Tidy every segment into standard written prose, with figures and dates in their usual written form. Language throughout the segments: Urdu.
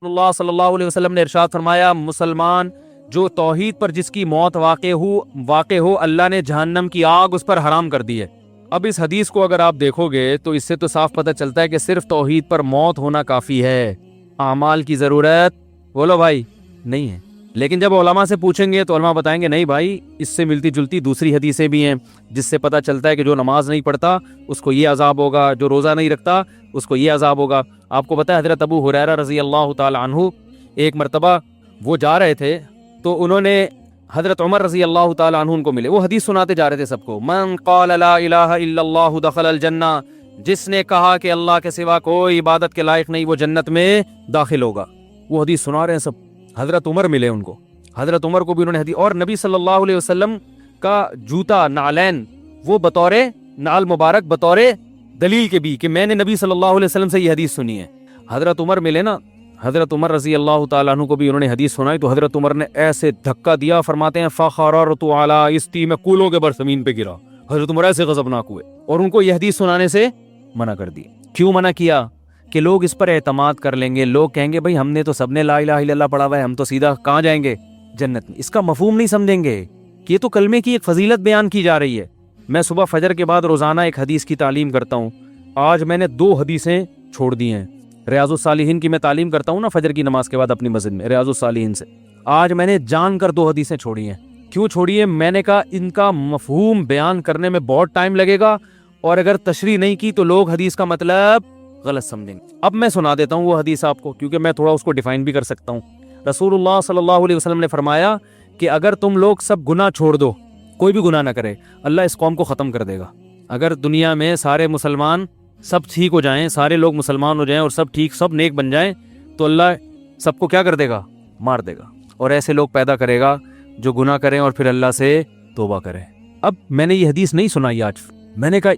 اللہ صلی اللہ علیہ وسلم نے ارشاد فرمایا، مسلمان جو توحید پر جس کی موت واقع ہو اللہ نے جہنم کی آگ اس پر حرام کر دی ہے۔ اب اس حدیث کو اگر آپ دیکھو گے تو اس سے تو صاف پتہ چلتا ہے کہ صرف توحید پر موت ہونا کافی ہے، اعمال کی ضرورت بولو بھائی نہیں ہے۔ لیکن جب علماء سے پوچھیں گے تو علماء بتائیں گے نہیں بھائی، اس سے ملتی جلتی دوسری حدیثیں بھی ہیں جس سے پتہ چلتا ہے کہ جو نماز نہیں پڑھتا اس کو یہ عذاب ہوگا، جو روزہ نہیں رکھتا اس کو یہ عذاب ہوگا۔ آپ کو پتہ ہے حضرت ابو ہریرہ رضی اللہ تعالی عنہ ایک مرتبہ وہ جا رہے تھے تو انہوں نے حضرت عمر رضی اللہ تعالی عنہ ان کو ملے، وہ حدیث سناتے جا رہے تھے سب کو، من قال لا الہ الا اللہ دخل الجنہ، جس نے کہا کہ اللہ کے سوا کوئی عبادت کے لائق نہیں وہ جنت میں داخل ہوگا۔ وہ حدیث سنا رہے ہیں سب، حضرت عمر ملے ان کو، حضرت عمر کو بھی انہوں نے حدیث، اور نبی صلی اللہ علیہ وسلم کا جوتا نعلین وہ بطور نعل مبارک بطور دلیل کے بھی کہ میں نے نبی صلی اللہ علیہ وسلم سے یہ حدیث سنی ہے۔ حضرت عمر ملے نا، حضرت عمر رضی اللہ تعالیٰ عنہ کو بھی انہوں نے حدیث سنائی تو حضرت عمر نے ایسے دھکا دیا، فرماتے ہیں فخررت علی استی، میں کولوں کے بر زمین پہ گرا۔ حضرت عمر ایسے غضبناک ہوئے اور ان کو یہ حدیث سنانے سے منع کر دی۔ کیوں منع کیا؟ کہ لوگ اس پر اعتماد کر لیں گے، لوگ کہیں گے بھائی ہم نے تو سب نے لا الہ الا اللہ پڑھا ہوا ہے، ہم تو سیدھا کہاں جائیں گے؟ جنت میں۔ اس کا مفہوم نہیں سمجھیں گے کہ یہ تو کلمے کی ایک فضیلت بیان کی جا رہی ہے۔ میں صبح فجر کے بعد روزانہ ایک حدیث کی تعلیم کرتا ہوں، آج میں نے 2 حدیثیں چھوڑ دی ہیں۔ ریاض الصالحین کی میں تعلیم کرتا ہوں نا فجر کی نماز کے بعد اپنی مسجد میں، ریاض الصالحین سے آج میں نے جان کر 2 حدیثیں چھوڑی ہیں۔ کیوں چھوڑی ہیں؟ میں نے کہا ان کا مفہوم بیان کرنے میں بہت ٹائم لگے گا اور اگر تشریح نہیں کی تو لوگ حدیث کا مطلب غلط سمجھیں گے۔ اب میں سنا دیتا ہوں وہ حدیث آپ کو، کیونکہ میں تھوڑا اس کو ڈیفائن بھی کر سکتا ہوں۔ رسول اللہ صلی اللہ علیہ وسلم نے فرمایا کہ اگر تم لوگ سب گناہ چھوڑ دو، کوئی بھی گناہ نہ کرے، اللہ اس قوم کو ختم کر دے گا۔ اگر دنیا میں سارے مسلمان سب ٹھیک ہو جائیں، سارے لوگ مسلمان ہو جائیں اور سب ٹھیک سب نیک بن جائیں تو اللہ سب کو کیا کر دے گا؟ مار دے گا، اور ایسے لوگ پیدا کرے گا جو گناہ کریں اور پھر اللہ سے توبہ کریں۔ اب میں نے یہ حدیث نہیں سنائی آج، میں نے کہا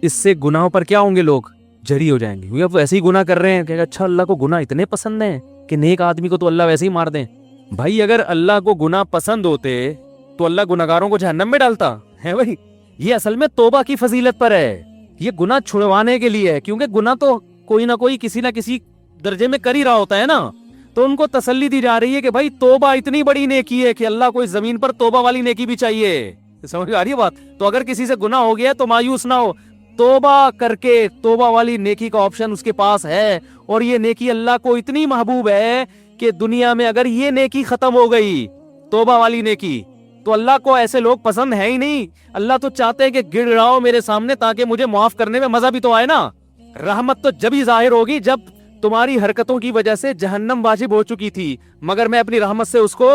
اس سے گناہوں پر کیا ہوں گے، لوگ جری ہو جائیں گے، کیونکہ اب ایسے ہی گناہ کر رہے ہیں کہ اچھا اللہ کو گناہ اتنے پسند ہیں کہ نیک آدمی کو تو اللہ ویسے ہی مار دیں۔ بھائی اگر اللہ کو گناہ پسند ہوتے تو اللہ گناہگاروں کو جہنم میں ڈالتا ہے؟ بھائی یہ اصل میں توبہ کی فضیلت پر ہے، یہ گناہ چھڑوانے کے لیے ہے، کیونکہ گناہ تو کوئی نہ کوئی کسی نہ کسی درجے میں کر ہی رہا ہوتا ہے نا، تو ان کو تسلی دی جا رہی ہے کہ بھائی توبہ اتنی بڑی نیکی ہے کہ اللہ کو اس زمین پر توبہ والی نیکی بھی چاہیے۔ سمجھ آ رہی ہے بات؟ تو اگر کسی سے گناہ ہو گیا تو مایوس نہ ہو، توبہ کر کے توبہ والی نیکی کا آپشن اس کے پاس ہے، اور یہ نیکی اللہ کو اتنی محبوب ہے کہ دنیا میں اگر یہ نیکی ختم ہو گئی توبہ والی نیکی تو اللہ کو ایسے لوگ پسند ہے ہی نہیں۔ اللہ تو چاہتے ہیں کہ گڑگڑاؤ میرے سامنے تاکہ مجھے معاف کرنے میں مزہ بھی تو آئے نا۔ رحمت تو جب ہی ظاہر ہوگی جب تمہاری حرکتوں کی وجہ سے جہنم واجب ہو چکی تھی، مگر میں اپنی رحمت سے اس کو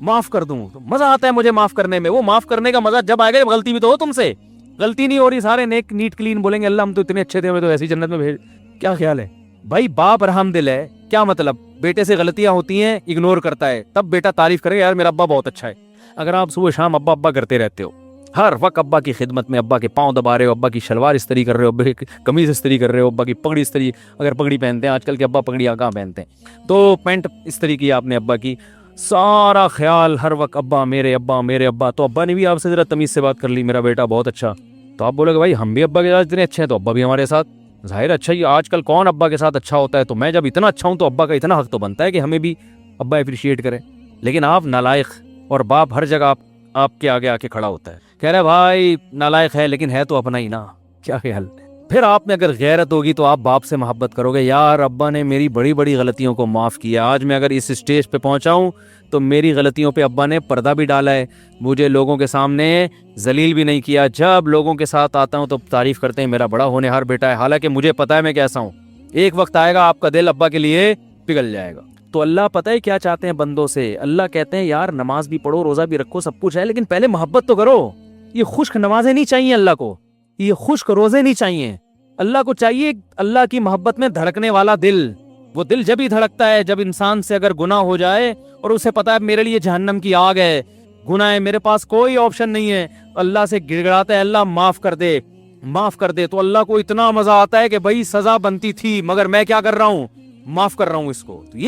معاف کر دوں تو مزہ آتا ہے مجھے معاف کرنے میں۔ وہ معاف کرنے کا مزہ جب آئے گا جب غلطی بھی تو ہو تم سے، غلطی نہیں ہو رہی، سارے نیک نیٹ کلین بولیں گے اللہ ہم تو اتنے اچھے تھے ہمیں تو ایسی جنت میں بھیج۔ کیا خیال ہے بھائی؟ باپ رحم دل ہے، کیا مطلب؟ بیٹے سے غلطیاں ہوتی ہیں اگنور کرتا ہے، تب بیٹا تعریف کرے یار میرا ابا بہت اچھا ہے۔ اگر آپ صبح شام ابا ابا کرتے رہتے ہو، ہر وقت ابا کی خدمت میں، ابا کے پاؤں دبا رہے ہو، ابا کی شلوار استری کر رہے ہو، ابا کی قمیض استری کر رہے ہو، ابا کی پگڑی استری، اگر پگڑی پہنتے ہیں آج کل کے ابا پگڑیاں کہاں پہنتے ہیں، تو پینٹ استری کی آپ نے ابا کی، سارا خیال ہر وقت ابا میرے ابا میرے ابا، تو ابا نے بھی آپ سے ذرا تمیز سے بات کر لی میرا بیٹا بہت اچھا، تو آپ بولے کہ بھائی ہم بھی ابا کے ساتھ اتنے اچھے ہیں تو ابا بھی ہمارے ساتھ ظاہر اچھا ہی۔ آج کل کون ابا کے ساتھ اچھا ہوتا ہے؟ تو میں جب اتنا اچھا ہوں تو ابا کا اتنا حق تو بنتا ہے کہ ہمیں بھی ابا اپریشیٹ کرے۔ لیکن آپ نالائق، اور باپ ہر جگہ آپ کے آگے آ کے کھڑا ہوتا ہے، کہہ رہے بھائی نالائق ہے لیکن ہے تو اپنا ہی نا، کیا خیال؟ پھر آپ میں اگر غیرت ہوگی تو آپ باپ سے محبت کرو گے، یار ابا نے میری بڑی بڑی غلطیوں کو معاف کیا، آج میں اگر اس اسٹیج پہ پہنچا ہوں تو میری غلطیوں پہ ابا نے پردہ بھی ڈالا ہے، مجھے لوگوں کے سامنے ذلیل بھی نہیں کیا، جب لوگوں کے ساتھ آتا ہوں تو تعریف کرتے ہیں میرا بڑا ہونہار بیٹا ہے، حالانکہ مجھے پتا ہے میں کیسا ہوں۔ ایک وقت آئے گا آپ کا دل ابا کے لیے پگھل جائے گا۔ تو اللہ پتہ ہے کیا چاہتے ہیں بندوں سے؟ اللہ کہتے ہیں یار نماز بھی پڑھو، روزہ بھی رکھو، سب کچھ ہے، لیکن پہلے محبت تو کرو۔ یہ خشک نمازیں نہیں چاہیے اللہ کو، یہ خشک روزے نہیں چاہیے، اللہ کو چاہیے اللہ کی محبت میں دھڑکنے والا دل۔ وہ دل جب ہی دھڑکتا ہے جب انسان سے اگر گناہ ہو جائے اور اسے پتا ہے میرے لیے جہنم کی آگ ہے، گناہ ہے، میرے پاس کوئی آپشن نہیں ہے، اللہ سے گڑگڑاتا ہے اللہ معاف کر دے معاف کر دے، تو اللہ کو اتنا مزہ آتا ہے کہ بھائی سزا بنتی تھی مگر میں کیا کر رہا ہوں؟ معاف کر رہا ہوں اس کو۔ تو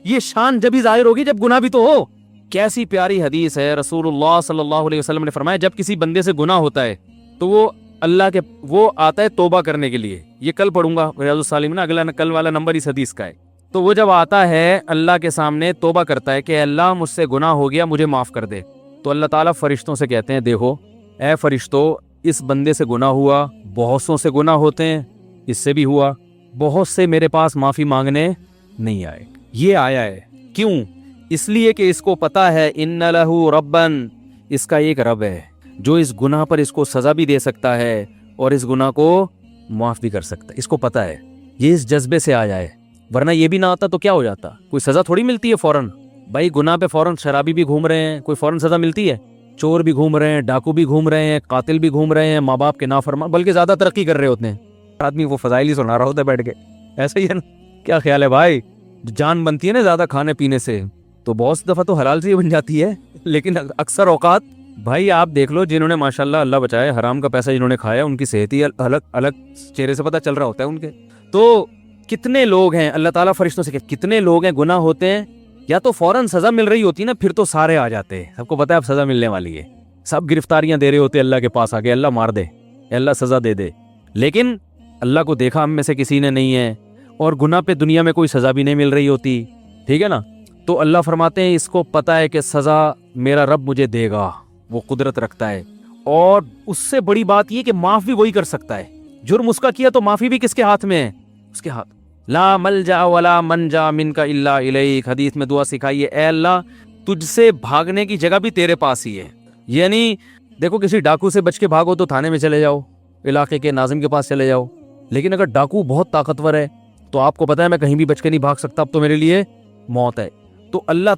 یہ شان جب ہی ظاہر ہوگی جب گناہ بھی تو ہو۔ کیسی پیاری حدیث ہے، رسول اللہ صلی اللہ علیہ وسلم نے فرمایا جب کسی بندے سے گناہ ہوتا ہے تو وہ آتا ہے توبہ کرنے کے لیے۔ یہ کل پڑھوں گا ریاض الصالحین میں، اگلا کل والا نمبر اس حدیث کا ہے تو وہ جب آتا ہے اللہ کے سامنے توبہ کرتا ہے کہ اللہ مجھ سے گناہ ہو گیا، مجھے معاف کر دے، تو اللہ تعالیٰ فرشتوں سے کہتے ہیں دیکھو اے فرشتوں، اس بندے سے گناہ ہوا، بہت سوں سے گناہ ہوتے ہیں، اس سے بھی ہوا، بہت سے میرے پاس معافی مانگنے نہیں آئے، یہ آیا ہے۔ کیوں؟ اس لیے کہ اس کو پتا ہے ان لہو ربن، اس کا ایک رب ہے جو اس گناہ پر اس کو سزا بھی دے سکتا ہے اور اس گناہ کو معاف بھی کر سکتا ہے، اس کو پتا ہے، یہ اس جذبے سے آیا ہے، ورنہ یہ بھی نہ آتا تو کیا ہو جاتا؟ کوئی سزا تھوڑی ملتی ہے فوراً، بھائی گناہ پہ فوراً شرابی بھی گھوم رہے ہیں، کوئی فوراً سزا ملتی ہے؟ چور بھی گھوم رہے ہیں، ڈاکو بھی گھوم رہے ہیں، قاتل بھی گھوم رہے ہیں، ماں باپ کے نافرمان، بلکہ زیادہ ترقی کر رہے ہوتے ہیں، آدمی وہ فضائل ہی سنا رہا ہوتا ہے بیٹھ کے، ایسا ہی ہے نا؟ کیا خیال ہے بھائی؟ جان بنتی ہے نا زیادہ کھانے پینے سے، تو بہت دفعہ تو حلال سے ہی بن جاتی ہے، لیکن اکثر اوقات بھائی آپ دیکھ لو جنہوں نے ماشاءاللہ اللہ بچائے حرام کا پیسہ جنہوں نے کھایا، ان کی صحت ہی الگ چہرے سے پتہ چل رہا ہوتا ہے ان کے۔ تو کتنے لوگ ہیں، اللہ تعالیٰ فرشتوں سے کہ کتنے لوگ ہیں گناہ ہوتے ہیں، یا تو فوراً سزا مل رہی ہوتی ہے نا، پھر تو سارے آ جاتے ہیں، سب کو پتا ہے اب سزا ملنے والی ہے، سب گرفتاریاں دے رہے ہوتے اللہ کے پاس آگے، اللہ مار دے، اللہ سزا دے دے، لیکن اللہ کو دیکھا ہم میں سے کسی نے نہیں ہے، اور گناہ پہ دنیا میں کوئی سزا بھی نہیں مل رہی ہوتی، ٹھیک ہے نا؟ تو اللہ فرماتے ہیں اس کو پتا ہے کہ سزا میرا رب مجھے دے گا، وہ قدرت رکھتا ہے، اور اس سے بڑی بات یہ کہ معاف بھی وہی کر سکتا ہے، جرم اس کا کیا تو معافی بھی کس کے ہاتھ میں ہے؟ اس کے ہاتھ۔ لا ملجا ولا منجا منک الا الیک، حدیث میں دعا سکھائی ہے، اے اللہ تجھ سے بھاگنے کی جگہ بھی تیرے پاس ہی ہے، یعنی دیکھو کسی ڈاکو سے بچ کے بھاگو تو تھانے میں چلے جاؤ، علاقے کے ناظم کے پاس چلے جاؤ، لیکن اگر ڈاکو بہت طاقتور ہے تو آپ کو پتا ہے میں کہیں بھی بچ کے نہیں بھاگ سکتا، اب تو میرے لیے موت ہے۔ تو اللہ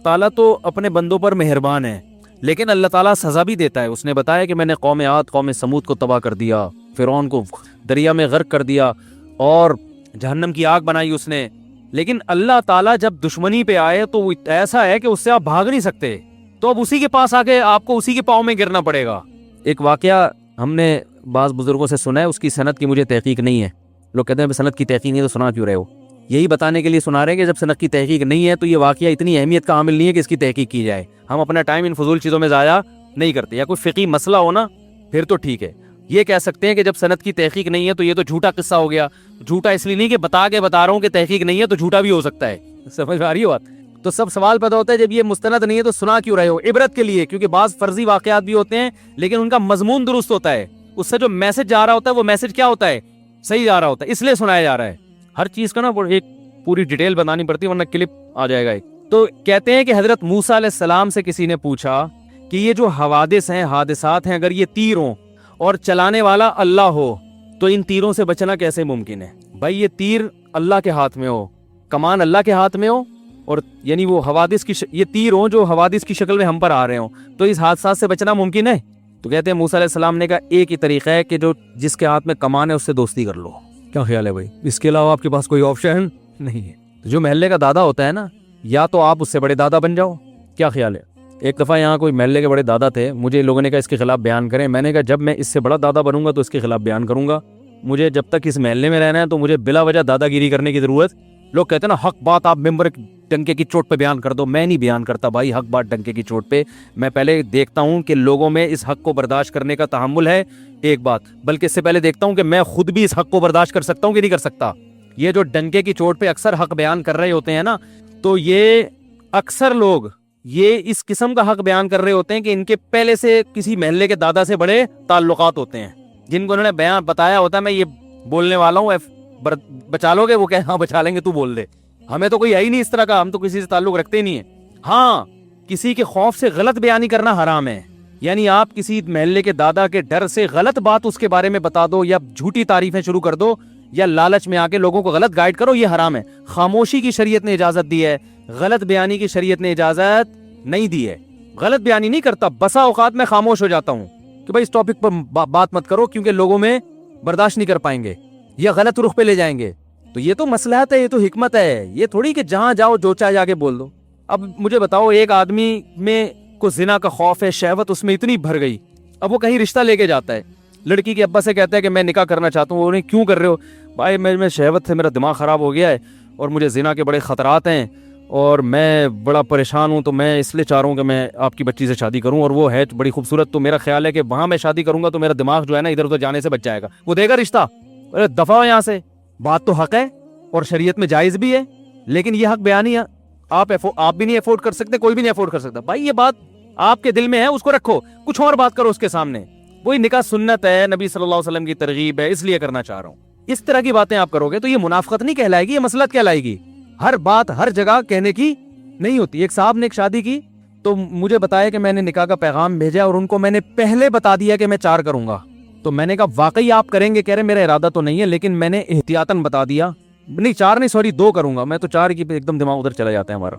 تعالیٰ تو اپنے بندوں پر مہربان ہے، لیکن اللہ تعالیٰ سزا بھی دیتا ہے۔ اس نے بتایا کہ میں نے قوم عاد قوم سمود کو تباہ کر دیا، فرعون کو دریا میں غرق کر دیا اور جہنم کی آگ بنائی اس نے، لیکن اللہ تعالیٰ جب دشمنی پہ آئے تو وہ ایسا ہے کہ اس سے آپ بھاگ نہیں سکتے، تو اب اسی کے پاس آ کے آپ کو اسی کے پاؤں میں گرنا پڑے گا۔ ایک واقعہ ہم نے بعض بزرگوں سے سنا ہے، اس کی سند کی مجھے تحقیق نہیں ہے، لوگ کہتے ہیں سند کی تحقیق نہیں تو سنا کیوں رہے ہو؟ یہی بتانے کے لیے سنا رہے ہیں کہ جب سند کی تحقیق نہیں ہے تو یہ واقعہ اتنی اہمیت کا حامل نہیں ہے کہ اس کی تحقیق کی جائے، ہم اپنا ٹائم ان فضول چیزوں میں ضائع نہیں کرتے، یا کوئی فقہی مسئلہ ہو نا پھر تو ٹھیک ہے، یہ کہہ سکتے ہیں کہ جب سند کی تحقیق نہیں ہے تو یہ تو جھوٹا قصہ ہو گیا، جھوٹا اس لیے نہیں کہ بتا رہا ہوں کہ تحقیق نہیں ہے تو جھوٹا بھی ہو سکتا ہے، سمجھ میں آ رہی ہے بات؟ تو سب سوال پیدا ہوتا ہے جب یہ مستند نہیں ہے تو سنا کیوں رہے ہو؟ عبرت کے لیے، کیونکہ بعض فرضی واقعات بھی ہوتے ہیں لیکن ان کا مضمون درست ہوتا ہے، اس سے جو میسج جا رہا ہوتا ہے وہ میسج کیا ہوتا ہے؟ صحیح جا رہا ہوتا ہے، اس لیے سنایا جا رہا ہے۔ ہر چیز کا نا ایک پوری ڈیٹیل بتانی پڑتی ہے ورنہ کلپ آ جائے گا ایک۔ تو کہتے ہیں کہ حضرت موسیٰ علیہ السلام سے کسی نے پوچھا کہ یہ جو حوادث ہیں، حادثات ہیں، اگر یہ تیر ہوں اور چلانے والا اللہ ہو تو ان تیروں سے بچنا کیسے ممکن ہے؟ بھائی یہ تیر اللہ کے ہاتھ میں ہو، کمان اللہ کے ہاتھ میں ہو، اور یعنی وہ حوادث کی یہ تیر ہوں جو حوادث کی شکل میں ہم پر آ رہے ہوں، تو اس حادثات سے بچنا ممکن ہے؟ تو کہتے ہیں موسیٰ علیہ السلام نے کہا ایک ہی طریقہ ہے کہ جو جس کے ہاتھ میں کمان ہے اس سے دوستی کر لو۔ کیا خیال ہے بھائی؟ اس کے علاوہ آپ کے پاس کوئی آپشن نہیں ہے۔ تو جو محلے کا دادا ہوتا ہے نا، یا تو آپ اس سے بڑے دادا بن جاؤ۔ کیا خیال ہے؟ ایک دفعہ یہاں کوئی محلے کے بڑے دادا تھے، مجھے لوگوں نے کہا اس کے خلاف بیان کریں، میں نے کہا جب میں اس سے بڑا دادا بنوں گا تو اس کے خلاف بیان کروں گا، مجھے جب تک اس محلے میں رہنا ہے تو مجھے بلا وجہ دادا گیری کرنے کی ضرورت۔ لوگ کہتے ہیں نا حق بات آپ ممبر ڈنکے کی چوٹ پہ بیان کر دو، میں نہیں بیان کرتا بھائی حق بات ڈنکے کی چوٹ پہ، میں پہلے دیکھتا ہوں کہ لوگوں میں اس حق کو برداشت کرنے کا تحمل ہے، ایک بات، بلکہ اس سے پہلے دیکھتا ہوں کہ میں خود بھی اس حق کو برداشت کر سکتا ہوں کہ نہیں کر سکتا۔ یہ جو ڈنکے کی چوٹ پہ اکثر حق بیان کر رہے ہوتے ہیں نا، تو یہ اکثر لوگ یہ اس قسم کا حق بیان کر رہے ہوتے ہیں کہ ان کے پہلے سے کسی محلے کے دادا سے بڑے تعلقات ہوتے ہیں، جن کو انہوں نے بیان بتایا ہوتا ہے میں یہ بولنے والا ہوں، بچا لو گے؟ وہ کہ ہاں بچا لیں گے، تو بول دے، ہمیں تو کوئی ہے ہی نہیں اس طرح کا، ہم تو کسی سے تعلق رکھتے ہی نہیں ہیں۔ ہاں کسی کے خوف سے غلط بیانی کرنا حرام ہے، یعنی آپ کسی محلے کے دادا کے ڈر سے غلط بات اس کے بارے میں بتا دو، یا جھوٹی تعریفیں شروع کر دو، یا لالچ میں آ کے لوگوں کو غلط گائیڈ کرو، یہ حرام ہے۔ خاموشی کی شریعت نے اجازت دی ہے، غلط بیانی کی شریعت نے اجازت نہیں دی ہے۔ غلط بیانی نہیں کرتا، بسا اوقات میں خاموش ہو جاتا ہوں کہ بھائی اس ٹاپک پر بات مت کرو کیونکہ لوگوں میں برداشت نہیں کر پائیں گے یا غلط رخ پہ لے جائیں گے، تو یہ تو مصلحت ہے، یہ تو حکمت ہے، یہ تھوڑی کہ جہاں جاؤ جو چاہے جا کے بول دو۔ اب مجھے بتاؤ ایک آدمی میں کو زنا کا خوف ہے، شہوت اس میں اتنی بھر گئی، اب وہ کہیں رشتہ لے کے جاتا ہے، لڑکی کے ابا سے کہتا ہے کہ میں نکاح کرنا چاہتا ہوں، انہیں کیوں کر رہے ہو؟ بھائی میں شہوت سے میرا دماغ خراب ہو گیا ہے اور مجھے زنا کے بڑے خطرات ہیں اور میں بڑا پریشان ہوں، تو میں اس لیے چاہ رہا ہوں کہ میں آپ کی بچی سے شادی کروں، اور وہ ہے بڑی خوبصورت، تو میرا خیال ہے کہ وہاں میں شادی کروں گا تو میرا دماغ جو ہے نا ادھر ادھر جانے سے بچ جائے گا، وہ دے گا رشتہ؟ ارے دفعہ یہاں سے، بات تو حق ہے اور شریعت میں جائز بھی ہے, لیکن یہ حق بیانی ہے آپ بھی نہیں افورڈ کر سکتے, کوئی بھی نہیں افورڈ کر سکتا. بھائی یہ بات آپ کے دل میں ہے, اس کو رکھو, کچھ اور بات کرو اس کے سامنے. وہی نکاح سنت ہے, نبی صلی اللہ علیہ وسلم کی ترغیب ہے, اس لیے کرنا چاہ رہا ہوں. اس طرح کی باتیں آپ کرو گے تو یہ منافقت نہیں کہلائے گی, یہ مسلط کہلائے گی. ہر بات ہر جگہ کہنے کی نہیں ہوتی. ایک صاحب نے ایک شادی کی تو مجھے بتایا کہ میں نے نکاح کا پیغام بھیجا اور ان کو میں نے پہلے بتا دیا کہ میں 4 کروں گا. تو میں نے کہا واقعی آپ کریں گے؟ کہہ رہے میرا ارادہ تو نہیں ہے, لیکن میں نے احتیاطاً بتا دیا. نہیں 4 نہیں, سوری 2 کروں گا. میں تو 4 کی ایک دم دماغ ادھر چلا جاتا ہے ہمارا.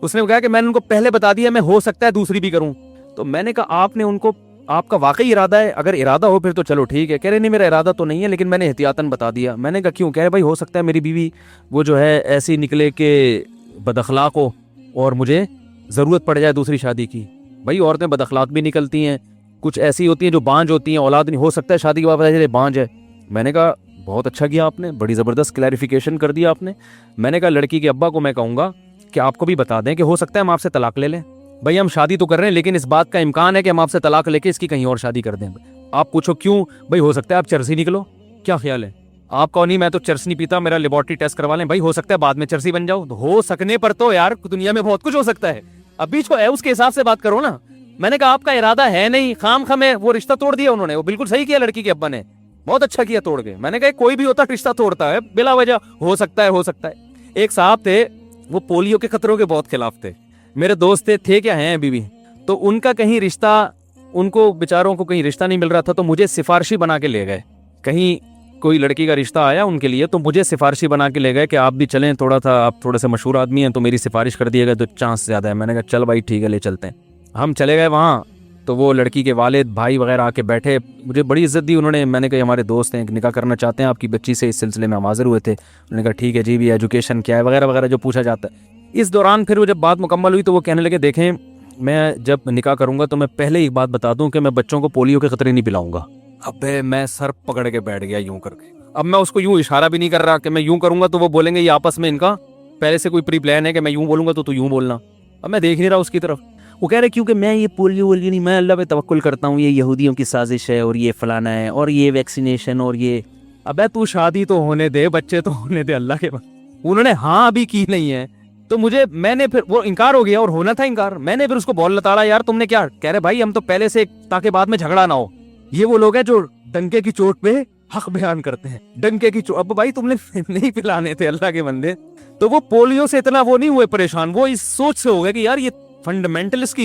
اس نے کہا کہ میں نے ان کو پہلے بتا دیا, میں ہو سکتا ہے دوسری بھی کروں. تو میں نے کہا آپ نے ان کو, آپ کا واقعی ارادہ ہے؟ اگر ارادہ ہو پھر تو چلو ٹھیک ہے. کہہ رہے نہیں میرا ارادہ تو نہیں ہے, لیکن میں نے احتیاطاً بتا دیا. میں نے کہا کیوں؟ کہہ رہے بھائی ہو سکتا ہے میری بیوی وہ جو ہے ایسی نکلے کہ بد اخلاق ہو اور مجھے ضرورت پڑ جائے دوسری شادی کی. بھائی عورتیں بد اخلاق بھی نکلتی ہیں, کچھ ایسی ہوتی ہیں جو بانج ہوتی ہیں, اولاد نہیں ہو سکتا ہے شادی کے بعد بانج ہے. میں نے کہا بہت اچھا کیا آپ نے, بڑی زبردست کلیریفیکیشن کر دیا آپ نے. میں نے کہا لڑکی کے ابا کو میں کہوں گا کہ آپ کو بھی بتا دیں کہ ہو سکتا ہے ہم آپ سے طلاق لے لیں. بھائی ہم شادی تو کر رہے ہیں, لیکن اس بات کا امکان ہے کہ ہم آپ سے طلاق لے کے اس کی کہیں اور شادی کر دیں. آپ پوچھو کیوں؟ بھائی ہو سکتا ہے آپ چرسی نکلو. کیا خیال ہے آپ کا؟ نہیں میں تو چرس نہیں پیتا, میرا لیبارٹری ٹیسٹ کروا لیں. بھائی ہو سکتا ہے بعد میں چرسی بن جاؤ. ہو سکنے پر تو یار دنیا میں بہت کچھ ہو سکتا ہے, ابھی جو ہے اس کے حساب سے بات کرو نا. میں نے کہا آپ کا ارادہ ہے نہیں, خام خامے وہ رشتہ توڑ دیا انہوں نے. وہ بالکل صحیح کیا لڑکی کے ابا نے, بہت اچھا کیا توڑ کے. میں نے کہا کوئی بھی ہوتا رشتہ توڑتا ہے بلا وجہ, ہو سکتا ہے ہو سکتا ہے. ایک صاحب تھے وہ پولیو کے خطروں کے بہت خلاف تھے, میرے دوست تھے کیا ہیں ابھی بھی. تو ان کا کہیں رشتہ, ان کو بیچاروں کو کہیں رشتہ نہیں مل رہا تھا, تو مجھے سفارشی بنا کے لے گئے. کہیں کوئی لڑکی کا رشتہ آیا ان کے لیے, تو مجھے سفارشی بنا کے لے گئے کہ آپ بھی چلیں, تھوڑا تھا آپ تھوڑے سے مشہور آدمی ہیں تو میری سفارش کر دیے گا تو چانس زیادہ ہے. میں نے کہا چل بھائی ٹھیک ہے لے چلتے ہیں. ہم چلے گئے وہاں, تو وہ لڑکی کے والد بھائی وغیرہ آ کے بیٹھے, مجھے بڑی عزت دی انہوں نے. میں نے کہا ہمارے دوست ہیں, نکاح کرنا چاہتے ہیں آپ کی بچی سے, اس سلسلے میں ہم حاضر ہوئے تھے. انہوں نے کہا ٹھیک ہے جی, بھی ایجوکیشن کیا ہے وغیرہ وغیرہ جو پوچھا جاتا ہے. اس دوران پھر وہ جب بات مکمل ہوئی تو وہ کہنے لگے دیکھیں میں جب نکاح کروں گا تو میں پہلے ہی بات بتا دوں کہ میں بچوں کو پولیو کے خطرے نہیں پلاؤں گا. ابے میں سر پکڑ کے بیٹھ گیا یوں کر کے. اب میں اس کو یوں اشارہ بھی نہیں کر رہا کہ میں یوں کروں گا تو وہ بولیں گے یہ آپس میں ان کا پہلے سے کوئی پری پلان ہے کہ میں یوں بولوں گا تو یوں بولنا. اب میں دیکھ نہیں رہا اس کی طرف. وہ کہہ رہے کیونکہ میں یہ پولیو نہیں, میں اللہ پہ توکل کرتا ہوں, یہ یہودیوں کی سازش ہے اور یہ فلانا ہے اور یہ ویکسینیشن اور یہ. ابے تو شادی تو ہونے دے, بچے تو ہونے دے اللہ کے بعد. انہوں نے ہاں ابھی کی نہیں ہے تو میں نے پھر وہ انکار ہو گیا اور ہونا تھا انکار. میں نے پھر اس کو بول لتاڑا یار تم نے کیا. کہہ رہے بھائی ہم تو پہلے سے تاکہ بعد میں جھگڑا نہ ہو. یہ وہ لوگ ہیں جو ڈنکے کی چوٹ پہ حق بیان کرتے ہیں, ڈنکے کی چوٹ. اب بھائی تم نے نہیں پلانے تھے اللہ کے بندے. تو وہ پولیو سے اتنا وہ نہیں ہوئے پریشان, وہ اس سوچ سے ہو گئے کہ یار یہ فنڈامنٹلسٹ کی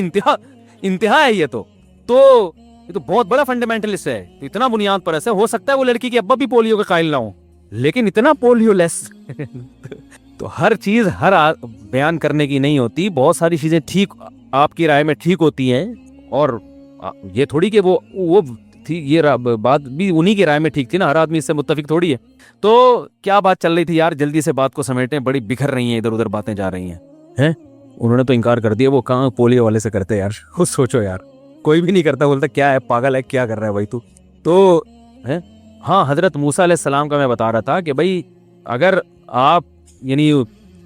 انتہا ہے. یہ تو بہت بڑا فنڈامنٹلسٹ ہے, تو اتنا بنیاد پر ایسے ہو سکتا ہے وہ لڑکی کے ابا بھی پولیو کے قائل نہ ہو, لیکن اتنا پولیو لیس. تو ہر چیز ہر بیان کرنے کی نہیں ہوتی. بہت ساری چیزیں ٹھیک آپ کی رائے میں ٹھیک ہوتی ہیں, اور یہ تھوڑی کہ وہ تھی, یہ بات بھی انہی کی رائے میں ٹھیک تھی نا, ہر آدمی اس سے متفق تھوڑی ہے. تو کیا بات چل رہی تھی یار, جلدی سے بات کو سمیٹیں, بڑی بکھر رہی ہیں ادھر ادھر باتیں جا رہی ہیں. انہوں نے تو انکار کر دیا, وہ کہاں پولیو والے سے کرتے یار. خود سوچو یار, کوئی بھی نہیں کرتا, بولتا کیا ہے پاگل ہے کیا کر رہا ہے بھائی تو ہاں حضرت موسیٰ علیہ السلام کا میں بتا رہا تھا کہ بھائی اگر آپ یعنی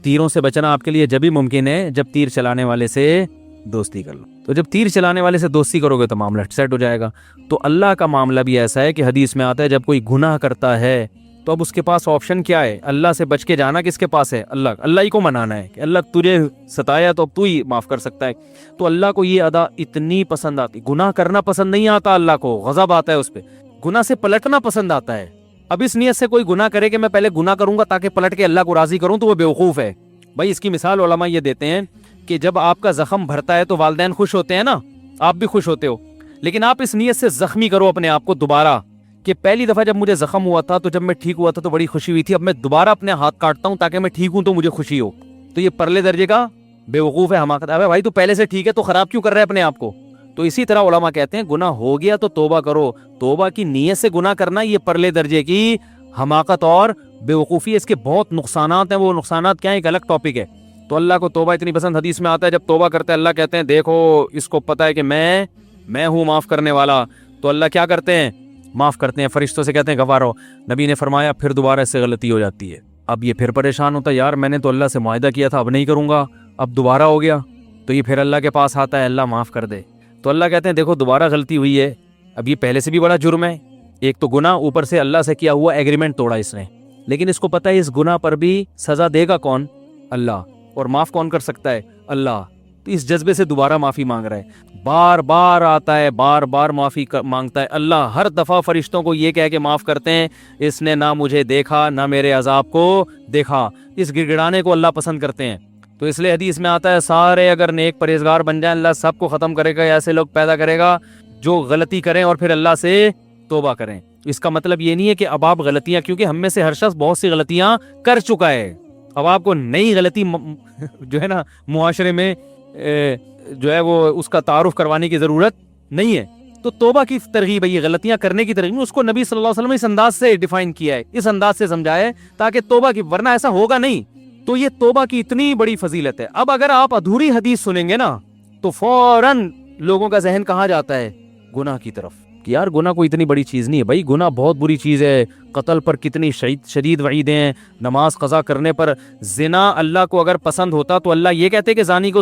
تیروں سے بچنا آپ کے لیے جب ہی ممکن ہے جب تیر چلانے والے سے دوستی کر لو. تو جب تیر چلانے والے سے دوستی کرو گے تو معاملہ سیٹ ہو جائے گا. تو اللہ کا معاملہ بھی ایسا ہے کہ حدیث میں آتا ہے جب کوئی گناہ کرتا ہے تو اب اس کے پاس آپشن کیا ہے, اللہ سے بچ کے جانا کس کے پاس ہے, اللہ ہی کو منانا ہے کہ اللہ تجھے ستایا تو اب تو ہی معاف کر سکتا ہے. تو اللہ کو یہ ادا اتنی پسند آتی. گناہ کرنا پسند نہیں آتا اللہ کو, غضب آتا ہے اس پہ. گناہ سے پلٹنا پسند آتا ہے. اب اس نیت سے کوئی گناہ کرے کہ میں پہلے گناہ کروں گا تاکہ پلٹ کے اللہ کو راضی کروں, تو وہ بیوقوف ہے. بھائی اس کی مثال علماء یہ دیتے ہیں کہ جب آپ کا زخم بھرتا ہے تو والدین خوش ہوتے ہیں نا, آپ بھی خوش ہوتے ہو, لیکن آپ اس نیت سے زخمی کرو اپنے آپ کو دوبارہ کہ پہلی دفعہ جب مجھے زخم ہوا تھا تو جب میں ٹھیک ہوا تھا تو بڑی خوشی ہوئی تھی, اب میں دوبارہ اپنے ہاتھ کاٹتا ہوں تاکہ میں ٹھیک ہوں تو مجھے خوشی ہو. تو یہ پرلے درجے کا بیوقوف ہے, حماقت ہے. بھائی تو پہلے سے ٹھیک ہے تو خراب کیوں کر رہا ہے اپنے آپ کو. تو اسی طرح علماء کہتے ہیں گناہ ہو گیا تو توبہ کرو. توبہ کی نیت سے گناہ کرنا یہ پرلے درجے کی حماقت اور بیوقوفی. اس کے بہت نقصانات ہیں, وہ نقصانات کیا ہیں ایک الگ ٹاپک ہے. تو اللہ کو توبہ اتنی پسند, حدیث میں آتا ہے جب توبہ کرتے ہیں اللہ کہتے ہیں دیکھو اس کو پتہ ہے کہ میں ہوں معاف کرنے والا. تو اللہ کیا کرتے ہیں, معاف کرتے ہیں. فرشتوں سے کہتے ہیں گواہ رہو. نبی نے فرمایا پھر دوبارہ اس سے غلطی ہو جاتی ہے. اب یہ پھر پریشان ہوتا ہے, یار میں نے تو اللہ سے معاہدہ کیا تھا اب نہیں کروں گا, اب دوبارہ ہو گیا. تو یہ پھر اللہ کے پاس آتا ہے, اللہ معاف کر دے. تو اللہ کہتے ہیں دیکھو دوبارہ غلطی ہوئی ہے, اب یہ پہلے سے بھی بڑا جرم ہے, ایک تو گناہ, اوپر سے اللہ سے کیا ہوا ایگریمنٹ توڑا اس نے لیکن اس کو پتہ ہے اس گناہ پر بھی سزا دے گا کون؟ اللہ. اور معاف کون کر سکتا ہے؟ اللہ. تو اس جذبے سے دوبارہ معافی مانگ رہا ہے, بار بار آتا ہے, بار بار معافی مانگتا ہے. اللہ ہر دفعہ فرشتوں کو یہ کہہ کے معاف کرتے ہیں, اس نے نہ مجھے دیکھا نہ میرے عذاب کو دیکھا. اس گڑگڑانے کو اللہ پسند کرتے ہیں. تو اس لیے حدیث میں آتا ہے سارے اگر نیک پرہیزگار بن جائیں اللہ سب کو ختم کرے گا, ایسے لوگ پیدا کرے گا جو غلطی کریں اور پھر اللہ سے توبہ کریں. اس کا مطلب یہ نہیں ہے کہ اب آپ غلطیاں, کیونکہ ہم میں سے ہر شخص بہت سی غلطیاں کر چکا ہے, اب آپ کو نئی غلطی جو ہے نا معاشرے میں جو ہے وہ اس کا تعارف کروانے کی ضرورت نہیں ہے. تو توبہ کی ترغیب ہے, یہ غلطیاں کرنے کی ترغیب, اس کو نبی صلی اللہ علیہ وسلم نے اس انداز سے ڈیفائن کیا ہے, اس انداز سے سمجھایا ہے تاکہ توبہ کی, ورنہ ایسا ہوگا نہیں. تو یہ توبہ کی اتنی بڑی فضیلت ہے. اب اگر آپ ادھوری حدیث سنیں گے نا تو فوراً لوگوں کا ذہن کہاں جاتا ہے؟ گناہ کی طرف, کہ یار گناہ کوئی اتنی بڑی چیز نہیں ہے. بھائی گناہ بہت بری چیز ہے, قتل پر کتنی شدید وعیدیں ہیں, نماز قضا کرنے پر. زنا اللہ کو اگر پسند ہوتا تو اللہ یہ کہتے کہ زانی کو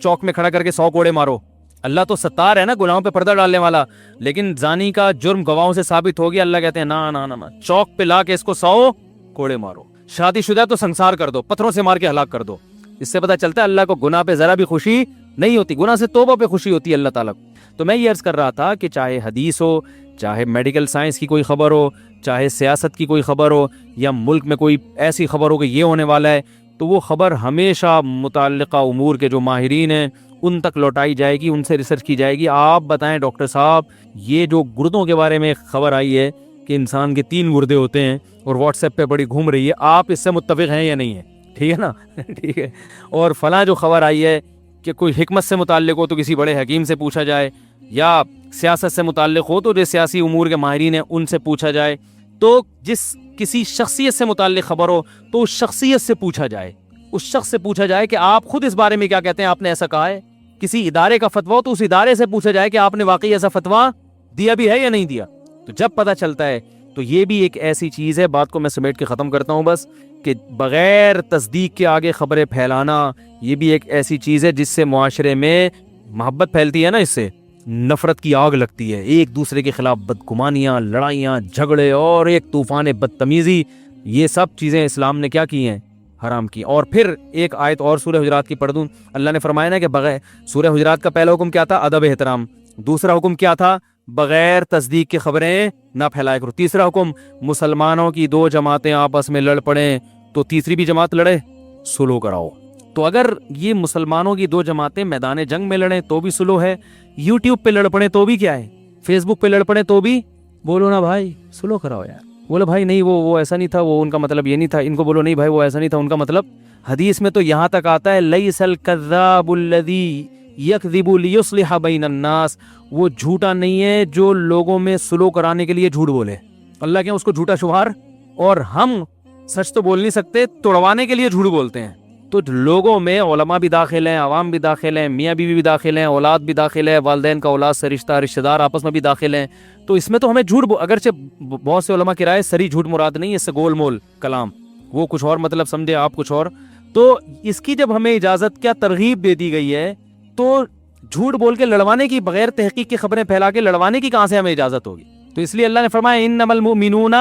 چوک میں کھڑا کر کے 100 کوڑے مارو. اللہ تو ستار ہے نا, گناہوں پہ پردہ ڈالنے والا. لیکن زانی کا جرم گواہوں سے ثابت ہو گیا, اللہ کہتے ہیں نا نا نا, چوک پہ لا کے اس کو 100 کوڑے مارو. شادی شدہ تو سنسار کر دو, پتھروں سے مار کے ہلاک کر دو. اس سے پتہ چلتا ہے اللہ کو گناہ پہ ذرا بھی خوشی نہیں ہوتی, گناہ سے توبہ پہ خوشی ہوتی ہے اللہ تعالیٰ کو. تو میں یہ عرض کر رہا تھا کہ چاہے حدیث ہو, چاہے میڈیکل سائنس کی کوئی خبر ہو, چاہے سیاست کی کوئی خبر ہو, یا ملک میں کوئی ایسی خبر ہو کہ یہ ہونے والا ہے, تو وہ خبر ہمیشہ متعلقہ امور کے جو ماہرین ہیں ان تک لوٹائی جائے گی, ان سے ریسرچ کی جائے گی. آپ بتائیں ڈاکٹر صاحب, یہ جو گردوں کے بارے میں خبر آئی ہے کہ انسان کے 3 گردے ہوتے ہیں اور واٹس ایپ پہ بڑی گھوم رہی ہے, آپ اس سے متفق ہیں یا نہیں ہیں؟ ٹھیک ہے نا, ٹھیک ہے. اور فلاں جو خبر آئی ہے کہ کوئی حکمت سے متعلق ہو تو کسی بڑے حکیم سے پوچھا جائے, یا سیاست سے متعلق ہو تو جو سیاسی امور کے ماہرین ہیں ان سے پوچھا جائے. تو جس کسی شخصیت سے متعلق خبر ہو تو اس شخصیت سے پوچھا جائے, اس شخص سے پوچھا جائے کہ آپ خود اس بارے میں کیا کہتے ہیں, آپ نے ایسا کہا ہے. کسی ادارے کا فتویٰ ہو تو اس ادارے سے پوچھا جائے کہ آپ نے واقعی ایسا فتویٰ دیا بھی ہے یا نہیں دیا. تو جب پتہ چلتا ہے, تو یہ بھی ایک ایسی چیز ہے, بات کو میں سمیٹ کے ختم کرتا ہوں بس, کہ بغیر تصدیق کے آگے خبریں پھیلانا یہ بھی ایک ایسی چیز ہے جس سے معاشرے میں محبت پھیلتی ہے نا, اس سے نفرت کی آگ لگتی ہے, ایک دوسرے کے خلاف بدگمانیاں, لڑائیاں, جھگڑے اور ایک طوفان بدتمیزی. یہ سب چیزیں اسلام نے کیا کی ہیں؟ حرام کی. اور پھر ایک آیت اور سورہ حجرات کی پڑھ دوں. اللہ نے فرمایا نا کہ بغیر, سورہ حجرات کا پہلا حکم کیا تھا؟ ادب احترام. دوسرا حکم کیا تھا؟ بغیر تصدیق کے خبریں نہ پھیلایا کرو. تیسرا حکم, مسلمانوں کی 2 جماعتیں آپس میں لڑ پڑیں تو تیسری بھی جماعت لڑے, سلو کراؤ. تو اگر یہ مسلمانوں کی 2 جماعتیں میدان جنگ میں لڑیں تو بھی سلو ہے, یوٹیوب پہ لڑ پڑیں تو بھی کیا ہے, فیس بک پہ لڑ پڑیں تو بھی بولو نا بھائی سلو کراؤ یار. بولو بھائی نہیں وہ ایسا نہیں تھا, وہ ان کا مطلب یہ نہیں تھا. ان کو بولو نہیں بھائی وہ ایسا نہیں تھا, ان کا مطلب. حدیث میں تو یہاں تک آتا ہے لیس الکذاب الذی یکذب لیصلح بین الناس, وہ جھوٹا نہیں ہے جو لوگوں میں سلو کرانے کے لیے جھوٹ بولے. اللہ کیا اس کو جھوٹا شمار, اور ہم سچ تو بول نہیں سکتے, توڑوانے کے لیے جھوٹ بولتے ہیں. تو لوگوں میں علماء بھی داخل ہیں, عوام بھی داخل ہیں, میاں بیوی بھی داخل ہیں, اولاد بھی داخل ہے, والدین کا اولاد سے رشتہ دار آپس میں بھی داخل ہیں. تو اس میں تو ہمیں جھوٹ, اگرچہ بہت سے علماء کی رائے سری جھوٹ مراد نہیں, اس سے گول مول کلام, وہ کچھ اور مطلب سمجھے, آپ کچھ اور. تو اس کی جب ہمیں اجازت کیا ترغیب دے دی گئی ہے, تو جھوٹ بول کے لڑوانے کی, بغیر تحقیق کی خبریں پھیلا کے لڑوانے کی کہاں سے ہمیں اجازت ہوگی؟ تو اس لیے اللہ نے فرمایا انما المؤمنون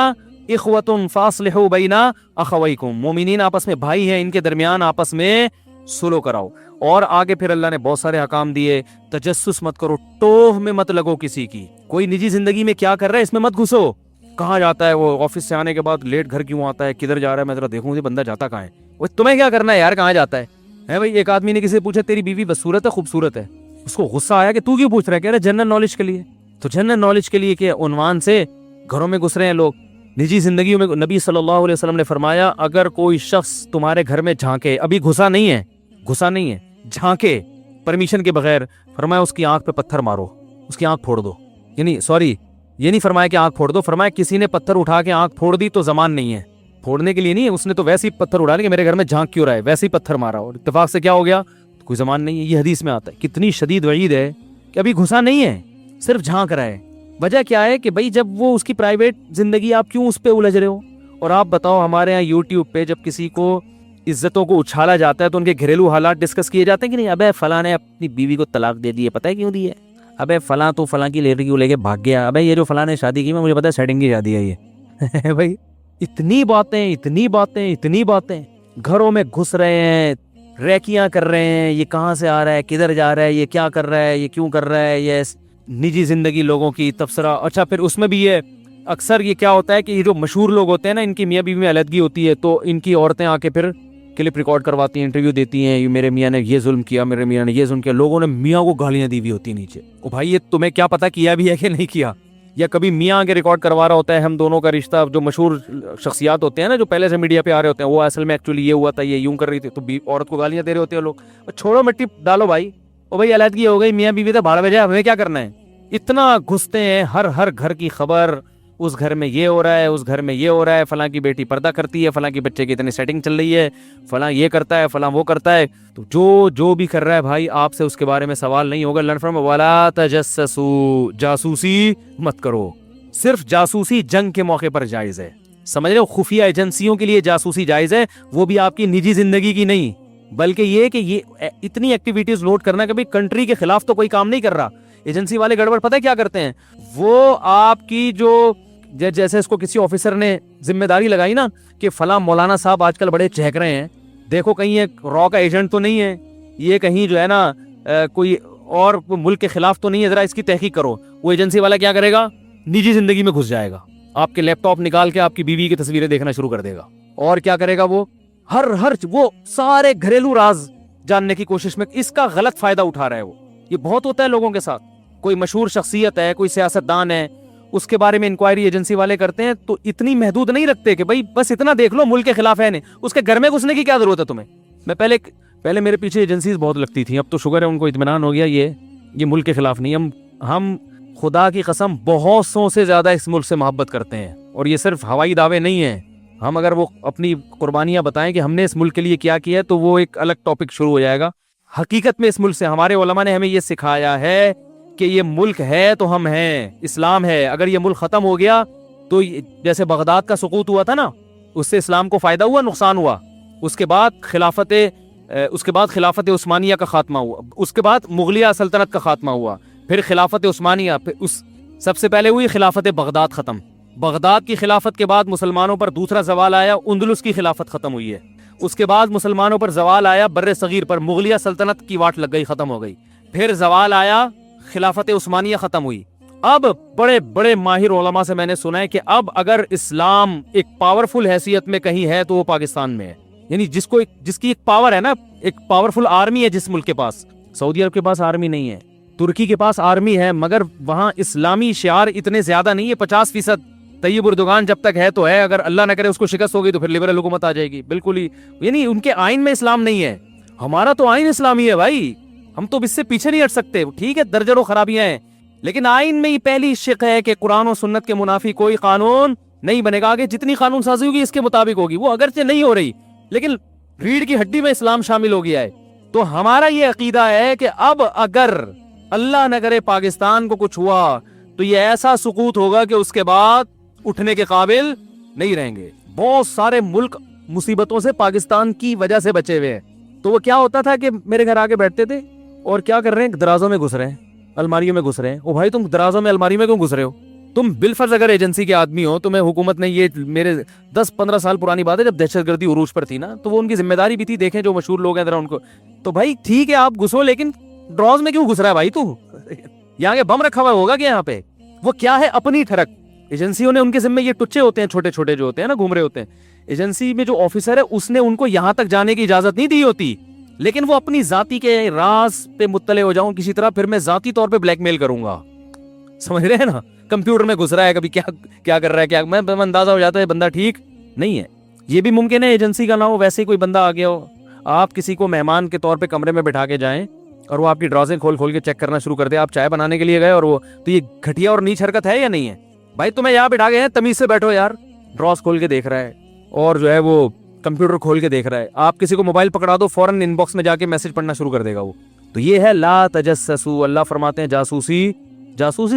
اخوۃ فاصلحوا بین اخویکم, مومنین آپس میں بھائی ہیں, ان کے درمیان آپس میں سلو کراؤ. اور آگے پھر اللہ نے بہت سارے احکام دیے, تجسس مت کرو, ٹوہ میں مت لگو کسی کی, کوئی نجی زندگی میں کیا کر رہا ہے اس میں مت گھسو. کہاں جاتا ہے وہ, آفس سے آنے کے بعد لیٹ گھر کیوں آتا ہے, کدھر جا رہا ہے, میں ذرا دیکھوں یہ بندہ جاتا کہاں ہے. وہ تمہیں کیا کرنا ہے یار, کہاں جاتا ہے بھائی. ایک آدمی نے کسی سے پوچھا تیری بیوی بدصورت ہے خوبصورت ہے, اس کو غصہ آیا کہ تو کیوں پوچھ رہا ہے, کہہ رہا جنرل نالج کے لیے. تو جنرل نالج کے لیے کہ عنوان سے گھروں میں گھس رہے ہیں لوگ, نجی زندگیوں میں. نبی صلی اللہ علیہ وسلم نے فرمایا اگر کوئی شخص تمہارے گھر میں جھانکے, ابھی گھسا نہیں ہے, جھانکے پرمیشن کے بغیر, فرمایا اس کی آنکھ پہ پتھر مارو, اس کی آنکھ پھوڑ دو. یعنی سوری, یہ نہیں فرمایا کہ آنکھ پھوڑ دو, فرمایا کسی نے پتھر اٹھا کے آنکھ پھوڑ دی تو زمان نہیں ہے, پھوڑنے کے لیے نہیں ہے, اس نے تو ویسے ہی پتھر اٹھا لیا کہ میرے گھر میں جھانک کیوں رہا ہے, ویسے ہی پتھر مارا اور اتفاق سے کیا ہو گیا, کوئی زمان نہیں ہے. یہ حدیث میں آتا ہے. کتنی شدید وعید ہے کہ ابھی گھسا نہیں ہے, صرف جھانک رہا ہے. وجہ کیا ہے کہ بھائی جب وہ اس کی پرائیویٹ زندگی, آپ کیوں اس پہ الجھ رہے ہو. اور آپ بتاؤ ہمارے ہاں یوٹیوب پہ جب کسی کو عزتوں کو اچھالا جاتا ہے تو ان کے گھریلو حالات ڈسکس کیے جاتے ہیں کہ نہیں, ابے فلاں نے اپنی بیوی کو طلاق دے دی ہے, پتہ ہے کیوں دی ہے, ابے فلاں تو فلاں کی لیڈی کو لے کے بھاگ گیا, ابے یہ جو فلاں نے شادی کی, میں مجھے پتا ہے سیٹنگ کی شادی ہے یہ. بھائی اتنی باتیں گھروں میں گھس رہے ہیں, ریکیاں کر رہے ہیں, یہ کہاں سے آ رہا ہے, کدھر جا رہا ہے, یہ کیا کر رہا ہے, یہ کیوں کر رہا ہے, یہ نجی زندگی لوگوں کی تبصرہ. اچھا پھر اس میں بھی یہ اکثر یہ کیا ہوتا ہے کہ یہ جو مشہور لوگ ہوتے ہیں نا, ان کی میاں بیوی میں علیحدگی ہوتی ہے, تو ان کی عورتیں آ کے پھر کلپ ریکارڈ کرواتی ہیں, انٹرویو دیتی ہیں, میرے میاں نے یہ ظلم کیا, میرے میاں نے یہ ظلم کیا. لوگوں نے میاں کو گالیاں دی ہوئی ہوتی نیچے. او بھائی یہ تمہیں کیا پتا کیا بھی ہے کہ نہیں کیا, یا کبھی میاں آگے ریکارڈ کروا رہا ہوتا ہے ہم دونوں کا رشتہ. جو مشہور شخصیات ہوتے ہیں نا, جو پہلے سے میڈیا پہ آ رہے ہوتے ہیں, وہ اصل میں ایکچولی یہ ہوا تھا, یہ یوں کر رہی تھی, تو عورت کو گالیاں دے رہے ہوتے ہیں لوگ. چھوڑو مٹی ڈالو بھائی, او بھائی علیحدگی ہو گئی, میاں بیوی تو بھاڑ میں جائے, ہمیں کیا کرنا ہے. اتنا گھستے ہیں, ہر گھر کی خبر, اس گھر میں یہ ہو رہا ہے, اس گھر میں یہ ہو رہا ہے, فلاں کی بیٹی پردہ کرتی ہے, فلاں کی بچے کی اتنی سیٹنگ چل رہی ہے, فلاں یہ کرتا ہے, فلاں وہ کرتا ہے. تو جو بھی کر رہا ہے بھائی, آپ سے اس کے بارے میں سوال نہیں ہوگا. لرن فرام ولا تجسسوا, جاسوسی مت کرو. صرف جاسوسی جنگ کے موقع پر جائز ہے, سمجھ رہے ہو, خفیہ ایجنسیوں کے لیے جاسوسی جائز ہے, وہ بھی آپ کی نجی زندگی کی نہیں, بلکہ یہ کہ یہ اتنی ایکٹیویٹیز لوڈ کرنا کہ کنٹری کے خلاف تو کوئی کام نہیں کر رہا. ایجنسی والے گڑبڑ پتہ ہے کیا کرتے ہیں, وہ آپ کی جو جیسے اس کو کسی آفیسر نے ذمہ داری لگائی نا کہ فلاں مولانا صاحب آج کل بڑے چہک رہے ہیں, دیکھو کہیں یہ را کا ایجنٹ تو نہیں ہے, یہ کہیں جو ہے نا کوئی اور ملک کے خلاف تو نہیں ہے, ذرا اس کی تحقیق کرو. وہ ایجنسی والا کیا کرے گا, نجی زندگی میں گھس جائے گا, آپ کے لیپ ٹاپ نکال کے آپ کی بیوی کی تصویریں دیکھنا شروع کر دے گا. اور کیا کرے گا, وہ ہر وہ سارے گھریلو راز جاننے کی کوشش میں اس کا غلط فائدہ اٹھا رہا ہے. وہ یہ بہت ہوتا ہے لوگوں کے ساتھ. کوئی مشہور شخصیت ہے, کوئی سیاستدان ہے, اس کے بارے میں انکوائری ایجنسی والے کرتے ہیں, تو اتنی محدود نہیں رکھتے کہ بھائی بس اتنا دیکھ لو, ملک کے خلاف ہے نہیں, اس کے گھر میں گھسنے کی کیا ضرورت ہے تمہیں. میں پہلے میرے پیچھے ایجنسیز بہت لگتی تھیں, اب تو شکر ہے ان کو اطمینان ہو گیا, یہ ملک کے خلاف نہیں. ہم خدا کی قسم بہت سو سے زیادہ اس ملک سے محبت کرتے ہیں, اور یہ صرف ہوائی دعوے نہیں ہیں. ہم اگر وہ اپنی قربانیاں بتائیں کہ ہم نے اس ملک کے لیے کیا کیا ہے, تو وہ ایک الگ ٹاپک شروع ہو جائے گا. حقیقت میں اس ملک سے ہمارے علماء نے ہمیں یہ سکھایا ہے کہ یہ ملک ہے تو ہم ہیں, اسلام ہے. اگر یہ ملک ختم ہو گیا تو جیسے بغداد کا سقوط ہوا تھا نا, اس سے اسلام کو فائدہ ہوا, نقصان ہوا. اس کے بعد خلافت عثمانیہ کا خاتمہ ہوا, اس کے بعد مغلیہ سلطنت کا خاتمہ ہوا, پھر خلافت عثمانیہ, پھر سب سے پہلے ہوئی خلافت بغداد ختم. بغداد کی خلافت کے بعد مسلمانوں پر دوسرا زوال آیا, اندلس کی خلافت ختم ہوئی ہے. اس کے بعد مسلمانوں پر زوال آیا بر صغیر پر, مغلیہ سلطنت کی واٹ لگ گئی, ختم ہو گئی. پھر زوال آیا, خلافت عثمانیہ ختم ہوئی. اب بڑے بڑے ماہر علماء سے میں نے سنا ہے کہ اب اگر اسلام ایک پاورفل حیثیت میں کہیں ہے تو وہ پاکستان میں ہے. یعنی جس کی ایک پاور ہے نا, ایک پاورفل آرمی ہے جس ملک کے پاس. سعودی عرب کے پاس آرمی نہیں ہے, ترکی کے پاس آرمی ہے, مگر وہاں اسلامی شعار اتنے زیادہ نہیں ہے. 50% طیب اردگان جب تک ہے تو ہے, اگر اللہ نہ کرے اس کو شکست ہوگی تو پھر لبرل حکومت آ جائے گی. بالکل ہی, یعنی ان کے آئین میں اسلام نہیں ہے. ہمارا تو آئین اسلامی ہے بھائی, ہم تو اس سے پیچھے نہیں ہٹ سکتے. ٹھیک ہے درجنوں خرابیاں ہیں, لیکن آئین میں یہ پہلی شق ہے کہ قرآن و سنت کے منافی کوئی قانون نہیں بنے گا. آگے جتنی قانون سازی ہوگی اس کے مطابق ہوگی, وہ اگرچہ نہیں ہو رہی, لیکن ریڑھ کی ہڈی میں اسلام شامل ہو گیا ہے. تو ہمارا یہ عقیدہ ہے کہ اب اگر اللہ نہ کرے پاکستان کو کچھ ہوا تو یہ ایسا سقوط ہوگا کہ اس کے بعد اٹھنے کے قابل نہیں رہیں گے. بہت سارے ملک مصیبتوں سے پاکستان کی وجہ سے بچے ہوئے ہیں. تو وہ کیا ہوتا تھا کہ میرے گھر آگے بیٹھتے تھے, اور کیا کر رہے ہیں, درازوں میں گھس رہے ہیں, الماریوں میں گھس رہے ہیں. او بھائی تم درازوں میں الماری میں کیوں گھس رہے ہو؟ تم بالفرض اگر ایجنسی کے آدمی ہو, تمہیں حکومت نے, یہ میرے 10-15 سال پرانی بات ہے جب دہشت گردی عروج پر تھی نا, تو وہ ان کی ذمہ داری بھی تھی, دیکھیں جو مشہور لوگ ہیں ذرا ان کو. تو بھائی ٹھیک ہے آپ گھسو, لیکن ڈراز میں کیوں گھس رہا ہے بھائی تو؟ یہاں کے بم رکھا ہوا ہوگا کہ یہاں پہ وہ کیا ہے اپنی ٹھڑک. ایجنسیوں نے ان کے ذمہ یہ ٹچے ہوتے ہیں, چھوٹے چھوٹے جو ہوتے ہیں نا, گھوم رہے ہوتے ہیں. ایجنسی میں جو آفیسر ہے اس نے ان کو یہاں تک جانے کی اجازت نہیں دی ہوتی, لیکن وہ اپنی ذاتی کے راز پہ مطلع ہو جاؤں کسی طرح, پھر میں ذاتی طور پہ بلیک میل کروں گا. سمجھ رہے ہیں نا, کمپیوٹر میں گھس رہا ہے, کبھی کیا کر رہا ہے, کیا میں اندازہ ہو جاتا ہے بندہ ٹھیک نہیں ہے. یہ بھی ممکن ہے ایجنسی کا نہ ہو, ویسے ہی کوئی بندہ آ گیا ہو, آپ کسی کو مہمان کے طور پہ کمرے میں بٹھا کے جائیں اور وہ آپ کی ڈرازیں کھول کے چیک کرنا شروع کر دے. آپ چائے بنانے کے لیے گئے اور وہ, تو یہ گھٹیا اور نیچ حرکت ہے یا نہیں ہے بھائی؟ تمہیں یہاں بٹھا گئے ہیں, تمیز سے بیٹھو یار. ڈراز کھول کے دیکھ رہا ہے اور جو ہے وہ کمپیوٹر کھول کے دیکھ رہا ہے. آپ کسی کو موبائل پکڑا دو, فوراً ان باکس میں جا کے میسج پڑھنا شروع کر دے گا وہ. تو یہ ہے لا تجسسوا. اللہ فرماتے ہیں جاسوسی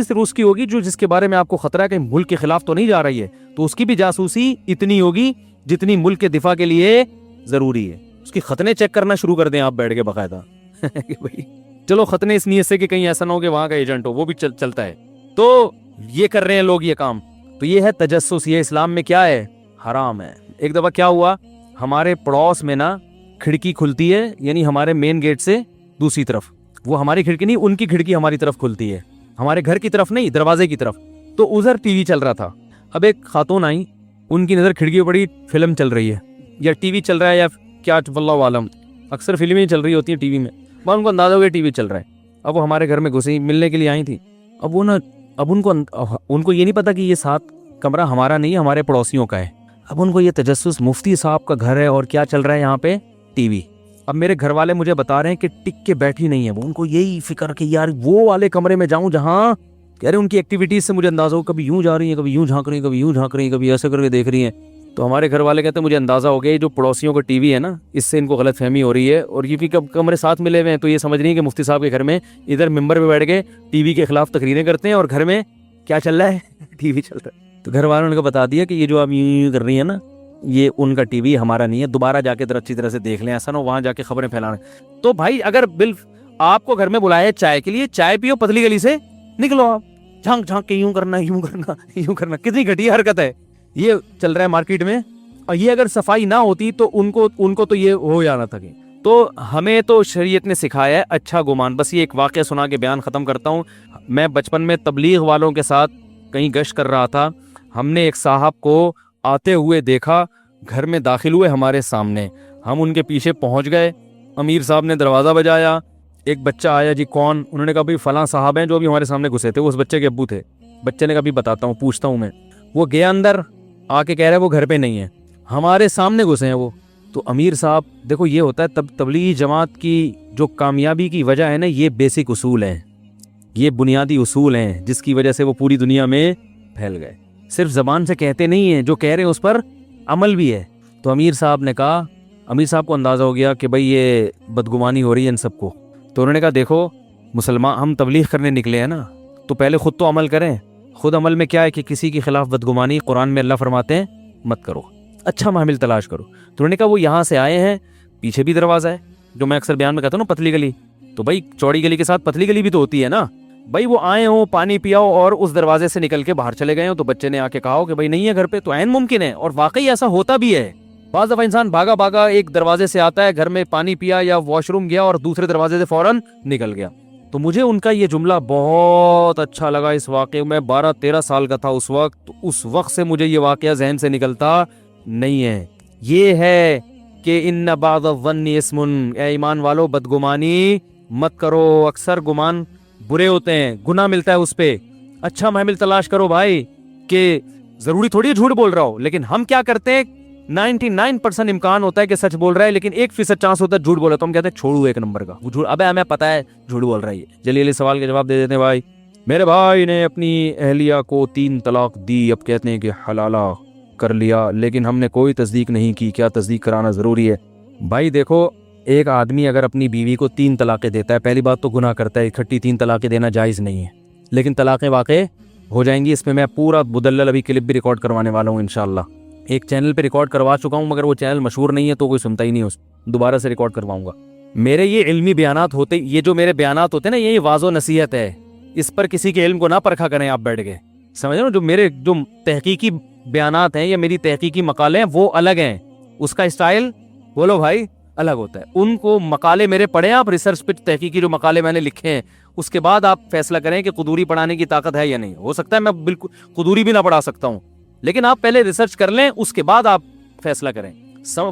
صرف اس کی ہوگی جس کے بارے میں آپ کو خطرہ ہے کہ ملک کے خلاف تو نہیں جا رہی ہے, تو اس کی بھی جاسوسی اتنی ہوگی جتنی ملک کے دفاع کے لیے ضروری ہے. اس کی ختنے چیک کرنا شروع کر دیں آپ بیٹھ کے باقاعدہ. چلو ختنے اس نیت سے کہ کہیں ایسا نہ ہو کہ وہاں کا ایجنٹ ہو, وہ بھی چلتا ہے. تو یہ کر رہے ہیں لوگ یہ کام. تو یہ ہے تجسس. یہ اسلام میں کیا ہے, حرام ہے. ایک دفعہ کیا ہوا, ہمارے پڑوس میں نا کھڑکی کھلتی ہے, یعنی ہمارے مین گیٹ سے دوسری طرف, وہ ہماری کھڑکی نہیں, ان کی کھڑکی ہماری طرف کھلتی ہے, ہمارے گھر کی طرف نہیں, دروازے کی طرف. تو ادھر ٹی وی چل رہا تھا. اب ایک خاتون آئی, ان کی نظر کھڑکی پڑی, فلم چل رہی ہے یا ٹی وی چل رہا ہے یا کیا, واللہ عالم, اکثر فلمیں چل رہی ہوتی ہیں ٹی وی میں, ان کو اندازہ ہو گیا ٹی وی چل رہا ہے. اب وہ ہمارے گھر میں گھسی, ملنے کے لیے آئی تھی. اب وہ نا, اب ان کو یہ نہیں پتا کہ یہ ساتھ کمرہ ہمارا نہیں ہے, ہمارے پڑوسیوں کا ہے. اب ان کو یہ تجسس, مفتی صاحب کا گھر ہے اور کیا چل رہا ہے یہاں پہ, ٹی وی. اب میرے گھر والے مجھے بتا رہے ہیں کہ ٹک کے بیٹھی نہیں ہے وہ, ان کو یہی فکر کہ یار وہ والے کمرے میں جاؤں جہاں, کہہ رہے ان کی ایکٹیویٹیز سے مجھے اندازہ ہو, کبھی یوں جا رہی ہیں, کبھی یوں جھانک رہی ہیں, کبھی یوں جھانک رہی ہیں, کبھی ایسے کر کے دیکھ رہی ہیں. تو ہمارے گھر والے کہتے ہیں مجھے اندازہ ہو گیا جو پڑوسیوں کا ٹی وی ہے نا, اس سے ان کو غلط فہمی ہو رہی ہے, اور یہ بھی کمرے ساتھ ملے ہوئے ہیں, تو یہ سمجھ رہی ہیں کہ مفتی صاحب کے گھر میں ادھر ممبر پہ بیٹھ کے ٹی وی کے خلاف تقریریں کرتے ہیں, اور گھر میں کیا چل رہا ہے, ٹی وی چل رہا ہے. تو گھر والوں نے کو بتا دیا کہ یہ جو آپ یوں کر رہی ہیں نا, یہ ان کا ٹی وی, ہمارا نہیں ہے, دوبارہ جا کے اچھی طرح سے دیکھ لیں, ایسا نہ وہاں جا کے خبریں پھیلانا. تو بھائی اگر آپ کو گھر میں بلایا چائے کے لیے, چائے پیو, پتلی گلی سے نکلو, آپ جھانک جھانک کے یوں کرنا یوں کرنا یوں کرنا, کتنی گھٹیا حرکت ہے. یہ چل رہا ہے مارکیٹ میں, اور یہ اگر صفائی نہ ہوتی تو ان کو تو یہ ہو جانا تھا. تو ہمیں تو شریعت نے سکھایا ہے اچھا گمان. بس یہ ایک واقعہ سنا کے بیان ختم کرتا ہوں. میں بچپن میں تبلیغ والوں کے ساتھ کہیں گشت کر رہا تھا, ہم نے ایک صاحب کو آتے ہوئے دیکھا, گھر میں داخل ہوئے ہمارے سامنے, ہم ان کے پیچھے پہنچ گئے, امیر صاحب نے دروازہ بجایا, ایک بچہ آیا, جی کون, انہوں نے کہا بھائی فلاں صاحب ہیں جو بھی ہمارے سامنے گھسے تھے, وہ اس بچے کے ابو تھے. بچے نے کہا بھی بتاتا ہوں, پوچھتا ہوں میں. وہ گیا اندر, آ کے کہہ رہا ہے وہ گھر پہ نہیں ہے, ہمارے سامنے گھسے ہیں وہ. تو امیر صاحب, دیکھو یہ ہوتا ہے تبلیغی جماعت کی جو کامیابی کی وجہ ہے نا, یہ بیسک اصول ہیں, یہ بنیادی اصول ہیں جس کی وجہ سے وہ پوری دنیا میں پھیل گئے. صرف زبان سے کہتے نہیں ہیں, جو کہہ رہے ہیں اس پر عمل بھی ہے. تو امیر صاحب نے کہا, امیر صاحب کو اندازہ ہو گیا کہ بھئی یہ بدگمانی ہو رہی ہے ان سب کو. تو انہوں نے کہا دیکھو مسلمان, ہم تبلیغ کرنے نکلے ہیں نا, تو پہلے خود تو عمل کریں. خود عمل میں کیا ہے کہ کسی کے خلاف بدگمانی, قرآن میں اللہ فرماتے ہیں مت کرو, اچھا محمل تلاش کرو. تو انہوں نے کہا وہ یہاں سے آئے ہیں, پیچھے بھی دروازہ ہے, جو میں اکثر بیان میں کہتا ہوں نا پتلی گلی, تو بھائی چوڑی گلی کے ساتھ پتلی گلی بھی تو ہوتی ہے نا. بھائی وہ آئے ہوں, پانی پیاؤ اور اس دروازے سے نکل کے باہر چلے گئے ہوں, تو بچے نے آ کے کہا ہو کہ بھائی نہیں ہے گھر پہ, تو عین ممکن ہے, اور واقعی ایسا ہوتا بھی ہے. بعض دفعہ انسان بھاگا بھاگا ایک دروازے سے آتا ہے, گھر میں پانی پیا یا واش روم گیا, اور دوسرے دروازے سے فوراً نکل گیا. تو مجھے ان کا یہ جملہ بہت اچھا لگا اس واقعے میں. 12-13 سال کا تھا اس وقت, تو اس وقت سے مجھے یہ واقعہ ذہن سے نکلتا نہیں ہے. یہ ہے کہ ان بعض الظن اسم, اے ایمان والو بدگمانی مت کرو, اکثر گمان برے ہوتے ہیں, گناہ ملتا ہے اس پہ. اچھا محمل تلاش کرو بھائی, کہ ضروری تھوڑی ہے جھوٹ بول رہا ہو, لیکن ہم کیا کرتے ہیں, 99% امکان ہوتا ہے کہ سچ بول رہا ہے, لیکن 1% چانس ہوتا ہے جھوٹ بول رہا ہے, تو ہم کہتے ہیں چھوڑو ایک نمبر کا وہ جھوٹ, ابے ہمیں پتا ہے جھوٹ بول رہا ہے. چلیے علی سوال کے جواب دے دیتے ہیں. بھائی میرے بھائی نے اپنی اہلیہ کو 3 طلاق دی, اب کہتے ہیں کہ حلالہ کر لیا, لیکن ہم نے کوئی تصدیق نہیں کی, کیا تصدیق کرانا ضروری ہے؟ بھائی دیکھو, ایک آدمی اگر اپنی بیوی کو 3 طلاقیں دیتا ہے, پہلی بات تو گناہ کرتا ہے, اکٹھی 3 طلاقیں دینا جائز نہیں ہے, لیکن طلاقیں واقع ہو جائیں گی. اس میں پورا مدلل ابھی کلپ بھی ریکارڈ کروانے والا ہوں انشاءاللہ. ایک چینل پہ ریکارڈ کروا چکا ہوں, مگر وہ چینل مشہور نہیں ہے تو کوئی سنتا ہی نہیں, اس دوبارہ سے ریکارڈ کرواؤں گا. میرے یہ علمی بیانات ہوتے, یہ جو میرے بیانات ہوتے ہیں نا, یہ واضح و نصیحت ہے, اس پر کسی کے علم کو نہ پرکھا کریں آپ بیٹھ کے, سمجھ رہے ہو. جو میرے جو تحقیقی بیانات ہیں یا میری تحقیقی مقالے ہیں وہ الگ ہیں, اس کا اسٹائل بولو بھائی الگ ہوتا ہے. ان کو مقالے میرے پڑھیں آپ, ریسرچ پہ تحقیقی جو مقالے میں نے لکھے ہیں, اس کے بعد آپ فیصلہ کریں کہ قدوری پڑھانے کی طاقت ہے یا نہیں. ہو سکتا ہے میں بالکل قدوری بھی نہ پڑھا سکتا ہوں, لیکن آپ پہلے ریسرچ کر لیں, اس کے بعد آپ فیصلہ کریں.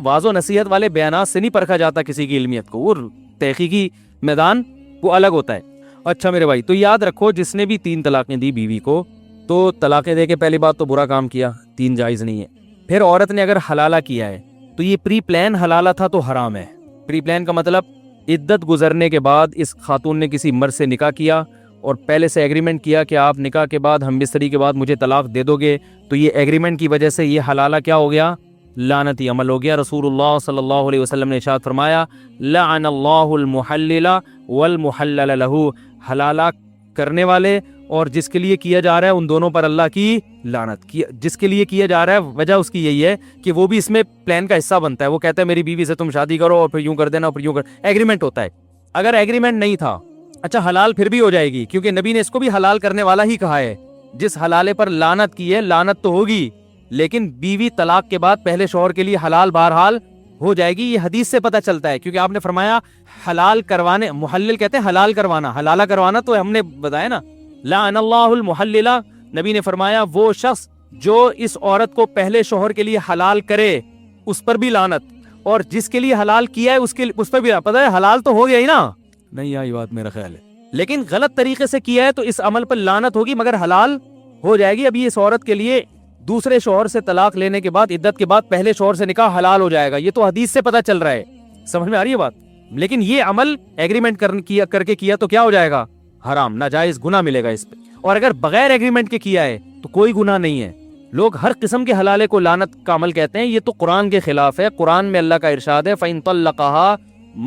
واضح و نصیحت والے بیانات سے نہیں پرکھا جاتا کسی کی علمیت کو, وہ تحقیقی میدان وہ الگ ہوتا ہے. اچھا میرے بھائی, تو یاد رکھو جس نے بھی 3 طلاقیں دی بیوی کو, تو طلاقیں دے کے پہلی بات تو برا کام کیا, 3 جائز نہیں ہے. پھر عورت نے اگر حلالہ کیا ہے تو یہ پری پلان حلالہ تھا تو حرام ہے. پری پلان کا مطلب عدت گزرنے کے بعد اس خاتون نے کسی مرد سے نکاح کیا اور پہلے سے ایگریمنٹ کیا کہ آپ نکاح کے بعد ہم بستری کے بعد مجھے طلاق دے دو گے, تو یہ ایگریمنٹ کی وجہ سے یہ حلالہ کیا ہو گیا, لعنتی عمل ہو گیا. رسول اللہ صلی اللہ علیہ وسلم نے ارشاد فرمایا, لعن اللہ المحلل والمحلل لہ, حلالہ کرنے والے اور جس کے لیے کیا جا رہا ہے ان دونوں پر اللہ کی لعنت. جس کے لیے کیا جا رہا ہے وجہ اس کی یہی ہے کہ وہ بھی اس میں پلان کا حصہ بنتا ہے. وہ کہتا ہے میری بیوی سے تم شادی کرو اور پھر یوں کر دینا اور پھر یوں کر, ایگریمنٹ ہوتا ہے. اگر ایگریمنٹ نہیں تھا, اچھا حلال پھر بھی ہو جائے گی, کیونکہ نبی نے اس کو بھی حلال کرنے والا ہی کہا ہے. جس حلالے پر لعنت کی ہے لعنت تو ہوگی, لیکن بیوی طلاق کے بعد پہلے شوہر کے لیے حلال بہرحال ہو جائے گی. یہ حدیث سے پتہ چلتا ہے, کیونکہ آپ نے فرمایا حلال کروانے, محلل کہتے ہیں حلال کروانا, حلالہ کروانا تو ہم نے بتایا نا, لعن اللہ المحللہ, نبی نے فرمایا وہ شخص جو اس عورت کو پہلے شوہر کے لیے حلال کرے اس پر بھی لعنت, اور جس کے لیے حلال کیا ہے اس پر بھی. پتہ ہے حلال تو ہو گیا ہی نا, نہیں آئی بات میرا خیال ہے, لیکن غلط طریقے سے کیا ہے تو اس عمل پر لعنت ہوگی مگر حلال ہو جائے گی. ابھی اس عورت کے لیے دوسرے شوہر سے طلاق لینے کے بعد, عدت کے بعد پہلے شوہر سے نکاح حلال ہو جائے گا. یہ تو حدیث سے پتہ چل رہا ہے, سمجھ میں آ رہی ہے بات. لیکن یہ عمل ایگریمنٹ کر کے کیا تو کیا ہو جائے گا, حرام, ناجائز, گناہ ملے گا اس پہ. اور اگر بغیر ایگریمنٹ کے کیا ہے تو کوئی گناہ نہیں ہے. لوگ ہر قسم کے حلالے کو لعنت کا عمل کہتے ہیں, یہ تو قرآن کے خلاف ہے. قرآن میں اللہ کا ارشاد ہے فَإِن طَلَّقَهَا,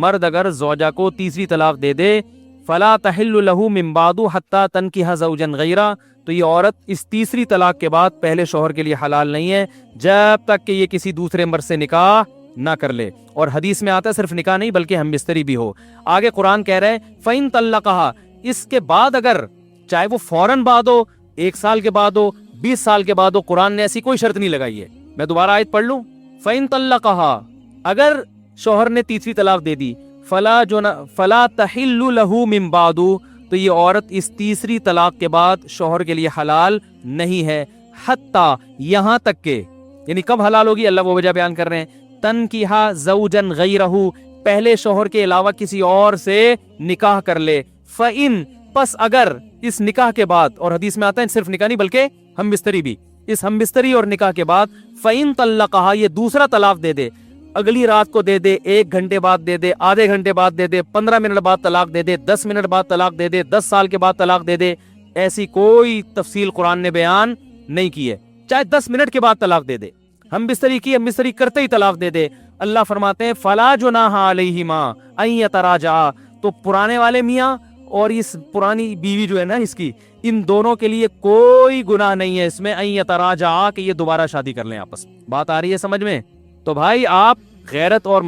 مرد اگر زوجہ کو تیسری طلاق دے دے, فَلَا تَحِلُّ لَهُ مِن بَعْدُ حَتَّى تَنكِحَ زَوْجًا غَيْرَهُ, تو یہ عورت اس تیسری طلاق کے بعد پہلے شوہر کے لیے حلال نہیں ہے جب تک کہ یہ کسی دوسرے مرد سے نکاح نہ کر لے. اور حدیث میں آتا ہے صرف نکاح نہیں بلکہ ہم بستری بھی ہو. آگے قرآن کہہ رہے ہیں فَإِن طَلَّقَهَا, اس کے بعد اگر چاہے وہ فوراً بعد ہو, 1 سال کے بعد ہو, 20 سال کے بعد ہو, قرآن نے ایسی کوئی شرط نہیں لگائی ہے. میں دوبارہ آیت پڑھ لوں, فَإِن طَلَّقَهَا, اگر شوہر نے تیسری طلاق دے دی, فَلَا تَحِلُّ لَهُ مِن بَعْدُ, تو یہ عورت اس تیسری طلاق کے بعد شوہر کے لیے حلال نہیں ہے, حتیٰ, یہاں تک کہ, یعنی کب حلال ہوگی اللہ وہ وجہ بیان کر رہے ہیں, تنکیحا زوجن غیرہ, پہلے شوہر کے علاوہ کسی اور سے نکاح کر لے. فَإِن, پس اگر اس نکاح کے بعد, اور حدیث میں آتا ہے صرف نکاح نہیں بلکہ ہم بستری بھی, اس ہم بستری اور نکاح کے بعد فَإِن طَلَّقَهَا, یہ دوسرا طلاق دے دے, اگلی رات کو دے دے, 1 گھنٹے بعد دے دے, آدھے گھنٹے بعد دے دے, 15 منٹ بعد طلاق دے دے, 10 منٹ بعد طلاق دے دے, 10 سال کے بعد طلاق دے دے, ایسی کوئی تفصیل قرآن نے بیان نہیں کی ہے. چاہے 10 منٹ کے بعد طلاق دے دے, ہم بستری کی, ہم بستری کرتے ہی طلاق دے دے, اللہ فرماتے ہیں فَلَا جُنَاحَ عَلَيْهِمَا أَن يَتَرَاجَعَا, تو پرانے والے میاں اور اس پرانی بیوی جو ہے نا اس کی, ان دونوں کے لیے کوئی گناہ نہیں ہے اس میں, أَن يَتَرَاجَعَا, کہ یہ دوبارہ شادی کر لیں آپس. بات آ رہی ہے سمجھ میں؟ تو بھائی آپ غیرت اور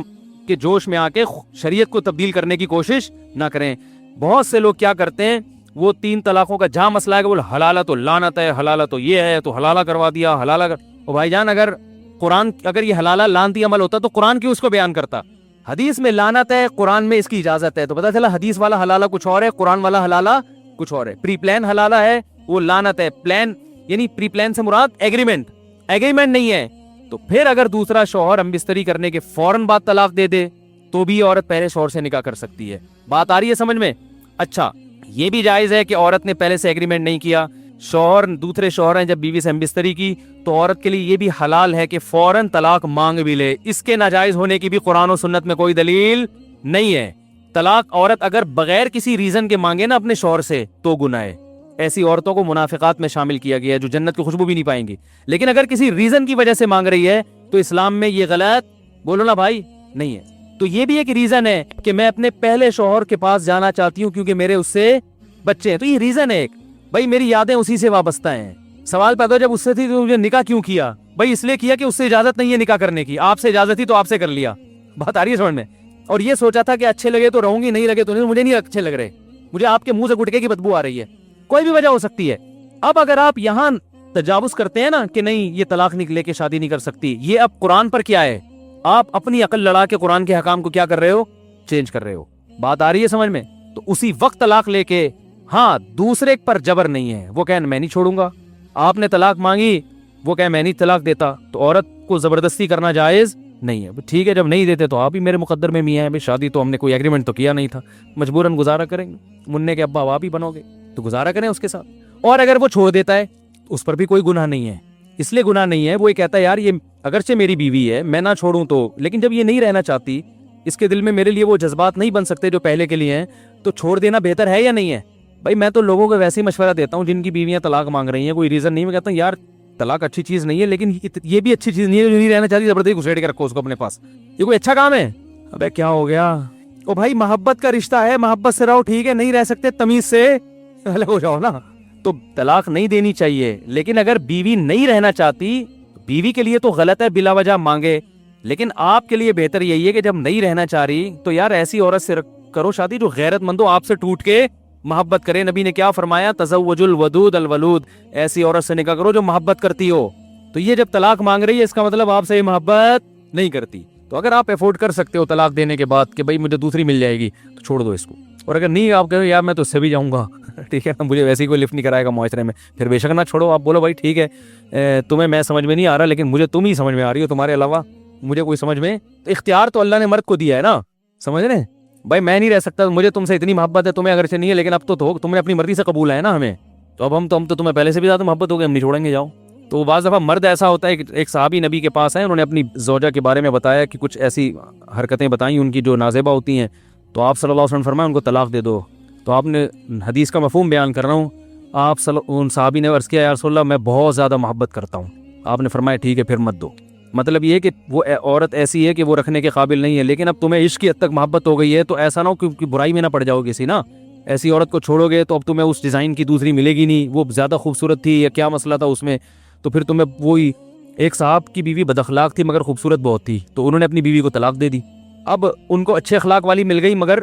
کے جوش میں آ کے شریعت کو تبدیل کرنے کی کوشش نہ کریں. بہت سے لوگ کیا کرتے ہیں, وہ 3 طلاقوں کا جہاں مسئلہ ہے کہ وہ حلالہ تو لعنت ہے, حلالہ تو یہ ہے, تو حلالہ کروا دیا, حلالہ بھائی جان, اگر یہ حلالہ لعنتی عمل ہوتا تو قرآن کیوں اس کو بیان کرتا؟ حدیث میں لعنت ہے, قرآن میں اس کی اجازت ہے, تو پتہ چلا حدیث والا حلالہ کچھ اور ہے, قرآن والا حلالہ کچھ اور ہے. پری پلان حلالہ ہے وہ لعنت ہے, پلان یعنی پری پلان سے مراد ایگریمنٹ نہیں ہے. تو پھر اگر دوسرا شوہر ہم بستری کرنے کے فوراً بعد طلاق دے دے تو بھی عورت پہلے شوہر سے نکاح کر سکتی ہے. بات آ رہی ہے سمجھ میں؟ اچھا, یہ بھی جائز ہے کہ عورت نے پہلے سے ایگریمنٹ نہیں کیا, شوہر دوسرے شوہر ہیں, جب بیوی سے ہم بستری کی تو عورت کے لیے یہ بھی حلال ہے کہ فوراً طلاق مانگ بھی لے. اس کے ناجائز ہونے کی بھی قرآن و سنت میں کوئی دلیل نہیں ہے. طلاق عورت اگر بغیر کسی ریزن کے مانگے نا اپنے شوہر سے تو گناہ ہے. ایسی عورتوں کو منافقات میں شامل کیا گیا ہے جو جنت کی خوشبو بھی نہیں پائیں گی. لیکن اگر کسی ریزن کی وجہ سے مانگ رہی ہے تو اسلام میں یہ غلط, بولو نا بھائی, نہیں ہے. تو یہ بھی ایک ریزن ہے کہ میں اپنے پہلے شوہر کے پاس جانا چاہتی ہوں کیونکہ میرے اس سے بچے ہیں, تو یہ ریزن ہے ایک. بھائی میری یادیں اسی سے وابستہ ہیں. سوال پیدا ہو جب اس سے تھی تو مجھے نکاح کیوں کیا؟ بھائی اس لیے کیا کہ اس سے اجازت نہیں ہے نکاح کرنے کی, آپ سے اجازت تھی تو آپ سے کر لیا. بات آ رہی ہے سمجھ میں؟ اور یہ سوچا تھا کہ اچھے لگے تو رہوں گی, نہیں لگے تو نہیں, مجھے نہیں اچھے لگ رہے, مجھے آپ کے منہ سے گٹکے کی بدبو آ رہی ہے, کوئی بھی وجہ ہو سکتی ہے. اب اگر آپ یہاں تجاوز کرتے ہیں نا کہ نہیں یہ طلاق لے کے شادی نہیں کر سکتی, یہ اب قرآن پر کیا ہے, آپ اپنی عقل لڑا کے قرآن کے حکام کو کیا کر رہے ہو, چینج کر رہے ہو. بات آ رہی ہے سمجھ میں؟ تو اسی وقت طلاق لے کے, ہاں دوسرے پر جبر نہیں ہے, وہ کہیں میں نہیں چھوڑوں گا. آپ نے طلاق مانگی, وہ کہیں میں نہیں طلاق دیتا, تو عورت کو زبردستی کرنا جائز نہیں ہے. ٹھیک ہے, جب نہیں دیتے تو آپ ہی میرے مقدر میں میاں ہیں, شادی تو ہم نے کوئی ایگریمنٹ تو کیا نہیں تھا, مجبوراً گزارا کریں گے, مننے کے ابا آپ ہی بنو گے تو گزارا کریں اس کے ساتھ. اور اگر وہ چھوڑ دیتا ہے اس پر بھی کوئی گناہ نہیں ہے. اس لیے گناہ نہیں ہے, وہ یہ کہتا ہے یار یہ اگرچہ میری بیوی ہے, میں نہ چھوڑوں تو, لیکن جب یہ نہیں رہنا چاہتی, اس کے دل میں میرے لیے وہ جذبات نہیں بن سکتے جو پہلے کے لیے ہیں, تو چھوڑ دینا بہتر ہے یا نہیں ہے؟ بھائی میں تو لوگوں کو ویسے ہی مشورہ دیتا ہوں جن کی بیویاں طلاق مانگ رہی ہیں, کوئی ریزن نہیں, میں کہتا ہوں یار طلاق اچھی چیز نہیں ہے, لیکن یہ بھی اچھی چیز نہیں ہے جو نہیں رہنا چاہتی زبردستی گھسیٹ کے رکھو اس کو اپنے پاس, یہ کوئی اچھا کام ہے؟ ابے کیا ہو گیا؟ او بھائی محبت کا رشتہ ہے, محبت سے رہو, ٹھیک ہے, نہیں رہ سکتے تمیز سے الگ ہو جاؤ نا. تو طلاق نہیں دینی چاہیے, لیکن اگر بیوی نہیں رہنا چاہتی, بیوی کے لیے تو غلط ہے بلا وجہ مانگے, لیکن آپ کے لیے بہتر یہی ہے کہ جب نہیں رہنا چاہ رہی تو یار ایسی عورت سے کرو شادی جو غیرت مند ہو, آپ سے ٹوٹ کے محبت کرے. نبی نے کیا فرمایا, تزوج الودود الولود, ایسی عورت سے نکاح کرو جو محبت کرتی ہو. تو یہ جب طلاق مانگ رہی ہے اس کا مطلب آپ سے یہ محبت نہیں کرتی. تو اگر آپ افورڈ کر سکتے ہو طلاق دینے کے بعد کہ بھائی مجھے دوسری مل جائے گی تو چھوڑ دو اس کو, اور اگر نہیں آپ کہو یار میں تو اس سے بھی جاؤں گا ٹھیک ہے نا, مجھے ویسے ہی کوئی لفٹ نہیں کرائے گا معاشرے میں, پھر بے شک نہ چھوڑو. آپ بولو بھائی ٹھیک ہے تمہیں میں سمجھ میں نہیں آ رہا لیکن مجھے تم ہی سمجھ میں آ رہی ہو, تمہارے علاوہ مجھے کوئی سمجھ میں. تو اختیار تو اللہ نے مرد کو دیا ہے نا, سمجھ رہے ہیں بھائی میں نہیں رہ سکتا, مجھے تم سے اتنی محبت ہے, تمہیں اگرچہ نہیں ہے لیکن اب تو تم نے اپنی مرضی سے قبول ہے نا ہمیں, تو اب ہم تو تمہیں پہلے سے بھی زیادہ محبت ہو گئی, ہم نہیں چھوڑیں گے جاؤ. تو بعض دفعہ مرد ایسا ہوتا ہے, ایک صحابی نبی کے پاس ہیں, انہوں نے اپنی زوجہ کے بارے میں بتایا کہ کچھ ایسی حرکتیں بتائیں ان کی جو نازیبہ ہوتی ہیں, تو آپ صلی اللہ علیہ وسلم فرمایا ان کو طلاق دے دو. تو آپ نے حدیث کا مفہوم بیان کر رہا ہوں, آپ ان صحابی نے عرض کیا یا رسول اللہ میں بہت زیادہ محبت کرتا ہوں. آپ نے فرمایا ٹھیک ہے پھر مت دو. مطلب یہ کہ وہ عورت ایسی ہے کہ وہ رکھنے کے قابل نہیں ہے, لیکن اب تمہیں عشق کی حد تک محبت ہو گئی ہے تو ایسا نہ ہو کہ برائی میں نہ پڑ جاؤ کسی نا. ایسی عورت کو چھوڑو گے تو اب تمہیں اس ڈیزائن کی دوسری ملے گی نہیں, وہ زیادہ خوبصورت تھی یا کیا مسئلہ تھا اس میں, تو پھر تمہیں وہی. ایک صاحب کی بیوی بد اخلاق تھی مگر خوبصورت بہت تھی, تو انہوں نے اپنی بیوی کو طلاق دے دی. اب ان کو اچھے اخلاق والی مل گئی مگر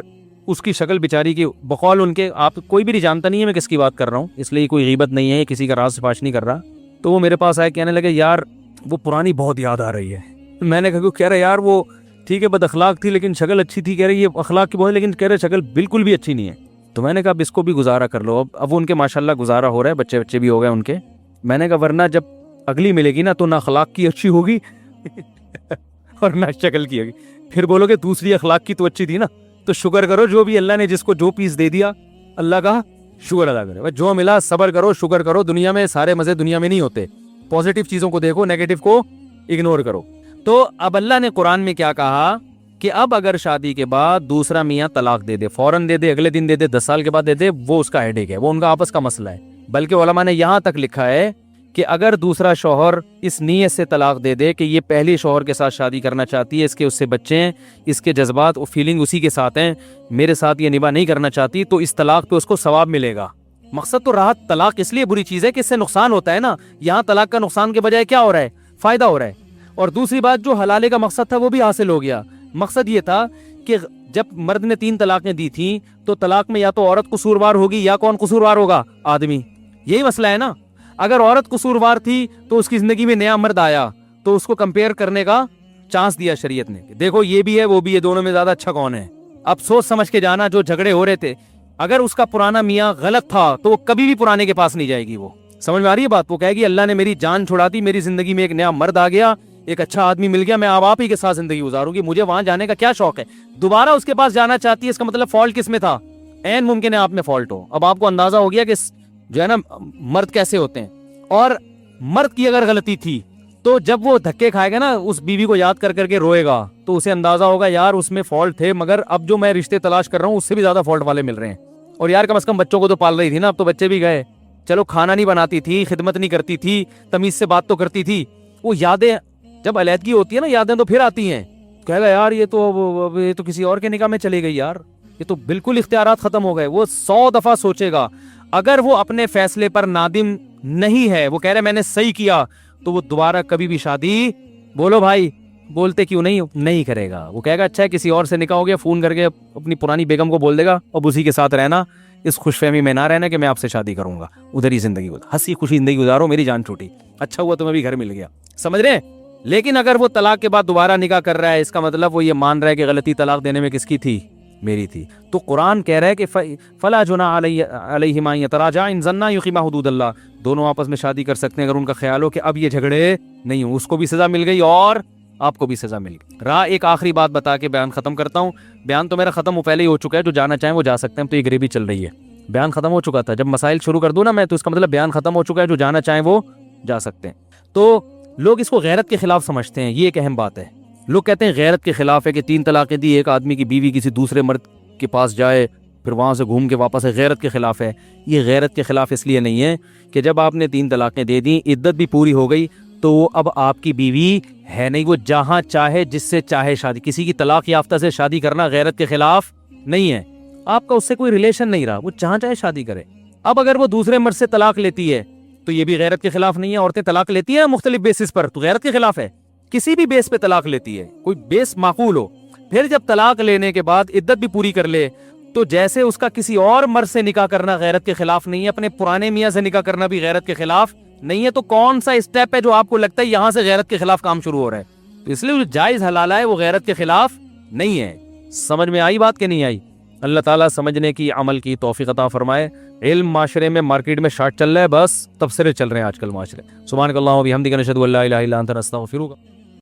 اس کی شکل بیچاری کی بقول ان کے, آپ کوئی بھی نہیں جانتا نہیں ہے میں کس کی بات کر رہا ہوں, اس لیے کوئی غیبت نہیں ہے, کسی کا راز فاش نہیں کر رہا. تو وہ میرے پاس آئے کہنے لگے یار وہ پرانی بہت یاد آ رہی ہے. میں نے کہہ رہا یار وہ ٹھیک ہے بد اخلاق تھی لیکن شکل اچھی تھی. کہہ رہی یہ اخلاق کی بہت, لیکن کہہ رہے شکل بالکل بھی اچھی نہیں ہے. تو میں نے کہا اب اس کو بھی گزارا کر لو. اب ان کے ماشاءاللہ گزارا ہو رہا ہے, بچے بھی ہو گئے ان کے. میں نے کہا ورنہ جب اگلی ملے گی نا تو نہ اخلاق کی اچھی ہوگی اور نہ شکل کی ہوگی, پھر بولو گے دوسری اخلاق کی تو اچھی تھی نا. تو شکر کرو جو بھی اللہ نے جس کو جو پیس دے دیا اللہ کا شکر ادا کرے, جو ملا صبر کرو شکر کرو. دنیا میں سارے مزے دنیا میں نہیں ہوتے, پازیٹیو چیزوں کو دیکھو نیگیٹو کو اگنور کرو. تو اب اللہ نے قرآن میں کیا کہا کہ اب اگر شادی کے بعد دوسرا میاں طلاق دے دے, فوراً دے دے, اگلے دن دے دے, 10 سال کے بعد دے دے, وہ اس کا ہیڈیک ہے, وہ ان کا آپس کا مسئلہ ہے. بلکہ علماء نے یہاں تک لکھا ہے کہ اگر دوسرا شوہر اس نیت سے طلاق دے دے کہ یہ پہلی شوہر کے ساتھ شادی کرنا چاہتی ہے, اس سے بچے ہیں, اس کے جذبات اور فیلنگ اسی کے ساتھ ہیں, میرے ساتھ یہ نباہ نہیں کرنا چاہتی, تو اس طلاق پہ اس کو ثواب ملے گا. مقصد تو راحت, طلاق اس لیے بری چیز ہے کہ اس سے نقصان ہوتا ہے نا. یہاں طلاق کا نقصان کے بجائے کیا ہو رہا ہے, فائدہ ہو رہا ہے. اور دوسری بات جو حلالے کا مقصد تھا وہ بھی حاصل ہو گیا. مقصد یہ تھا کہ جب مرد نے 3 طلاقیں دی تھیں تو طلاق میں یا تو عورت قصوروار ہوگی یا کون قصوروار ہوگا, آدمی. یہی مسئلہ ہے نا. اگر عورت قصوروار تھی تو اس کی زندگی میں نیا مرد آیا تو اس کو کمپیئر کرنے کا چانس دیا شریعت نے, دیکھو یہ بھی ہے وہ بھی ہے, دونوں میں زیادہ اچھا کون ہے. اب سوچ سمجھ کے جانا. جو جھگڑے ہو رہے تھے اگر اس کا پرانا میاں غلط تھا تو وہ کبھی بھی پرانے کے پاس نہیں جائے گی. وہ سمجھ میں آ رہی ہے بات, وہ کہے گی اللہ نے میری جان چھڑا دی, میری زندگی میں ایک نیا مرد آ گیا, ایک اچھا آدمی مل گیا, میں اب آپ ہی کے ساتھ زندگی گزاروں گی, مجھے وہاں جانے کا کیا شوق ہے. دوبارہ اس کے پاس جانا چاہتی ہے, اس کا مطلب فالٹ کس میں تھا, عین ممکن ہے آپ میں فالٹ ہو. اب آپ کو اندازہ ہو گیا کہ جو ہے نا مرد کیسے ہوتے ہیں. اور مرد کی اگر غلطی تھی تو جب وہ دھکے کھائے گا نا اس بیوی کو یاد کر کے روئے گا تو اسے اندازہ ہوگا یار اس میں فالٹ تھے, مگر اب جو میں رشتے تلاش کر رہا ہوں اس سے بھی زیادہ فالٹ والے مل رہے ہیں. اور یار کم از کم بچوں کو تو پال رہی تھی نا, اب تو بچے بھی گئے, چلو کھانا نہیں بناتی تھی, خدمت نہیں کرتی تھی, تمیز سے بات تو کرتی تھی. وہ یادیں جب علیحدگی ہوتی ہے نا, یادیں تو پھر آتی ہیں, کہے گا یار یہ تو کسی اور کے نکاح میں چلی گئی, یار یہ تو بالکل اختیارات ختم ہو گئے. وہ 100 دفعہ سوچے گا. اگر وہ اپنے فیصلے پر نادم نہیں ہے, وہ کہہ رہے میں نے صحیح کیا, تو وہ دوبارہ کبھی بھی شادی, بولو بھائی بولتے کیوں نہیں کرے گا. وہ کہے گا اچھا ہے کسی اور سے نکاح ہو گیا, فون کر کے اپنی پرانی بیگم کو بول دے گا اب اسی کے ساتھ رہنا, اس خوش فہمی میں نہ رہنا کہ میں آپ سے شادی کروں گا, ادھر ہی زندگی ہنسی خوشی زندگی گزارو, میری جان چھوٹی, اچھا ہوا تمہیں بھی گھر مل گیا. سمجھ رہے ہیں. لیکن اگر وہ طلاق کے بعد دوبارہ نکاح کر رہا ہے, اس کا مطلب وہ یہ مان رہا ہے کہ غلطی طلاق دینے میں کس کی تھی, میری تھی. تو قرآن کہہ رہا ہے کہ فلا جناح علیہما یتراجعا ان ظنا یقیما حدود اللہ, دونوں آپس میں شادی کر سکتے ہیں اگر ان کا خیال ہو کہ اب یہ جھگڑے نہیں ہوں. اس کو بھی سزا مل گئی اور آپ کو بھی سزا مل گئی. ایک آخری بات بتا کے بیان ختم کرتا ہوں. بیان تو میرا ختم پہلے ہی ہو چکا ہے, جو جانا چاہیں وہ جا سکتے ہیں. تو یہ گریبی چل رہی ہے, بیان ختم ہو چکا تھا. جب مسائل شروع کر دوں نا میں تو اس کا مطلب بیان ختم ہو چکا ہے, جو جانا چاہیں وہ جا سکتے ہیں. تو لوگ اس کو غیرت کے خلاف سمجھتے ہیں, یہ ایک اہم بات ہے. لوگ کہتے ہیں غیرت کے خلاف ہے کہ 3 طلاقیں دی, ایک آدمی کی بیوی کسی دوسرے مرد کے پاس جائے پھر وہاں سے گھوم کے واپس ہے, غیرت کے خلاف ہے. یہ غیرت کے خلاف اس لیے نہیں ہے کہ جب آپ نے 3 طلاقیں دے دیں, عدت بھی پوری ہو گئی, تو وہ اب آپ کی بیوی ہے نہیں. وہ جہاں چاہے جس سے چاہے شادی, کسی کی طلاق یافتہ سے شادی کرنا غیرت کے خلاف نہیں ہے. آپ کا اس سے کوئی ریلیشن نہیں رہا, وہ جہاں چاہے شادی کرے. اب اگر وہ دوسرے مرد سے طلاق لیتی ہے تو یہ بھی غیرت کے خلاف نہیں ہے. عورتیں طلاق لیتی ہیں مختلف بیسس پر, تو غیرت کے خلاف ہے. کسی بھی بیس پہ طلاق لیتی ہے, کوئی بیس معقول ہو, پھر جب طلاق لینے کے بعد عدت بھی پوری کر لے تو جیسے اس کا کسی اور مرد سے نکاح کرنا غیرت کے خلاف نہیں ہے, اپنے پرانے میاں سے نکاح کرنا بھی غیرت کے خلاف نہیں ہے تو کون سا اسٹیپ ہے جو آپ کو لگتا ہے یہاں سے غیرت کے خلاف کام شروع ہو رہا ہے؟ تو اس لیے جو جائز حلال ہے وہ غیرت کے خلاف نہیں ہے. سمجھ میں آئی بات کہ نہیں آئی؟ اللہ تعالیٰ سمجھنے کی عمل کی توفیق عطا فرمائے. علم معاشرے میں مارکیٹ میں شارٹ چل رہا ہے، بس تبصرے چل رہے ہیں آج کل معاشرے. سبحانک اللہم و بحمدک نشہد ان لا الہ الا انت نستغفرک.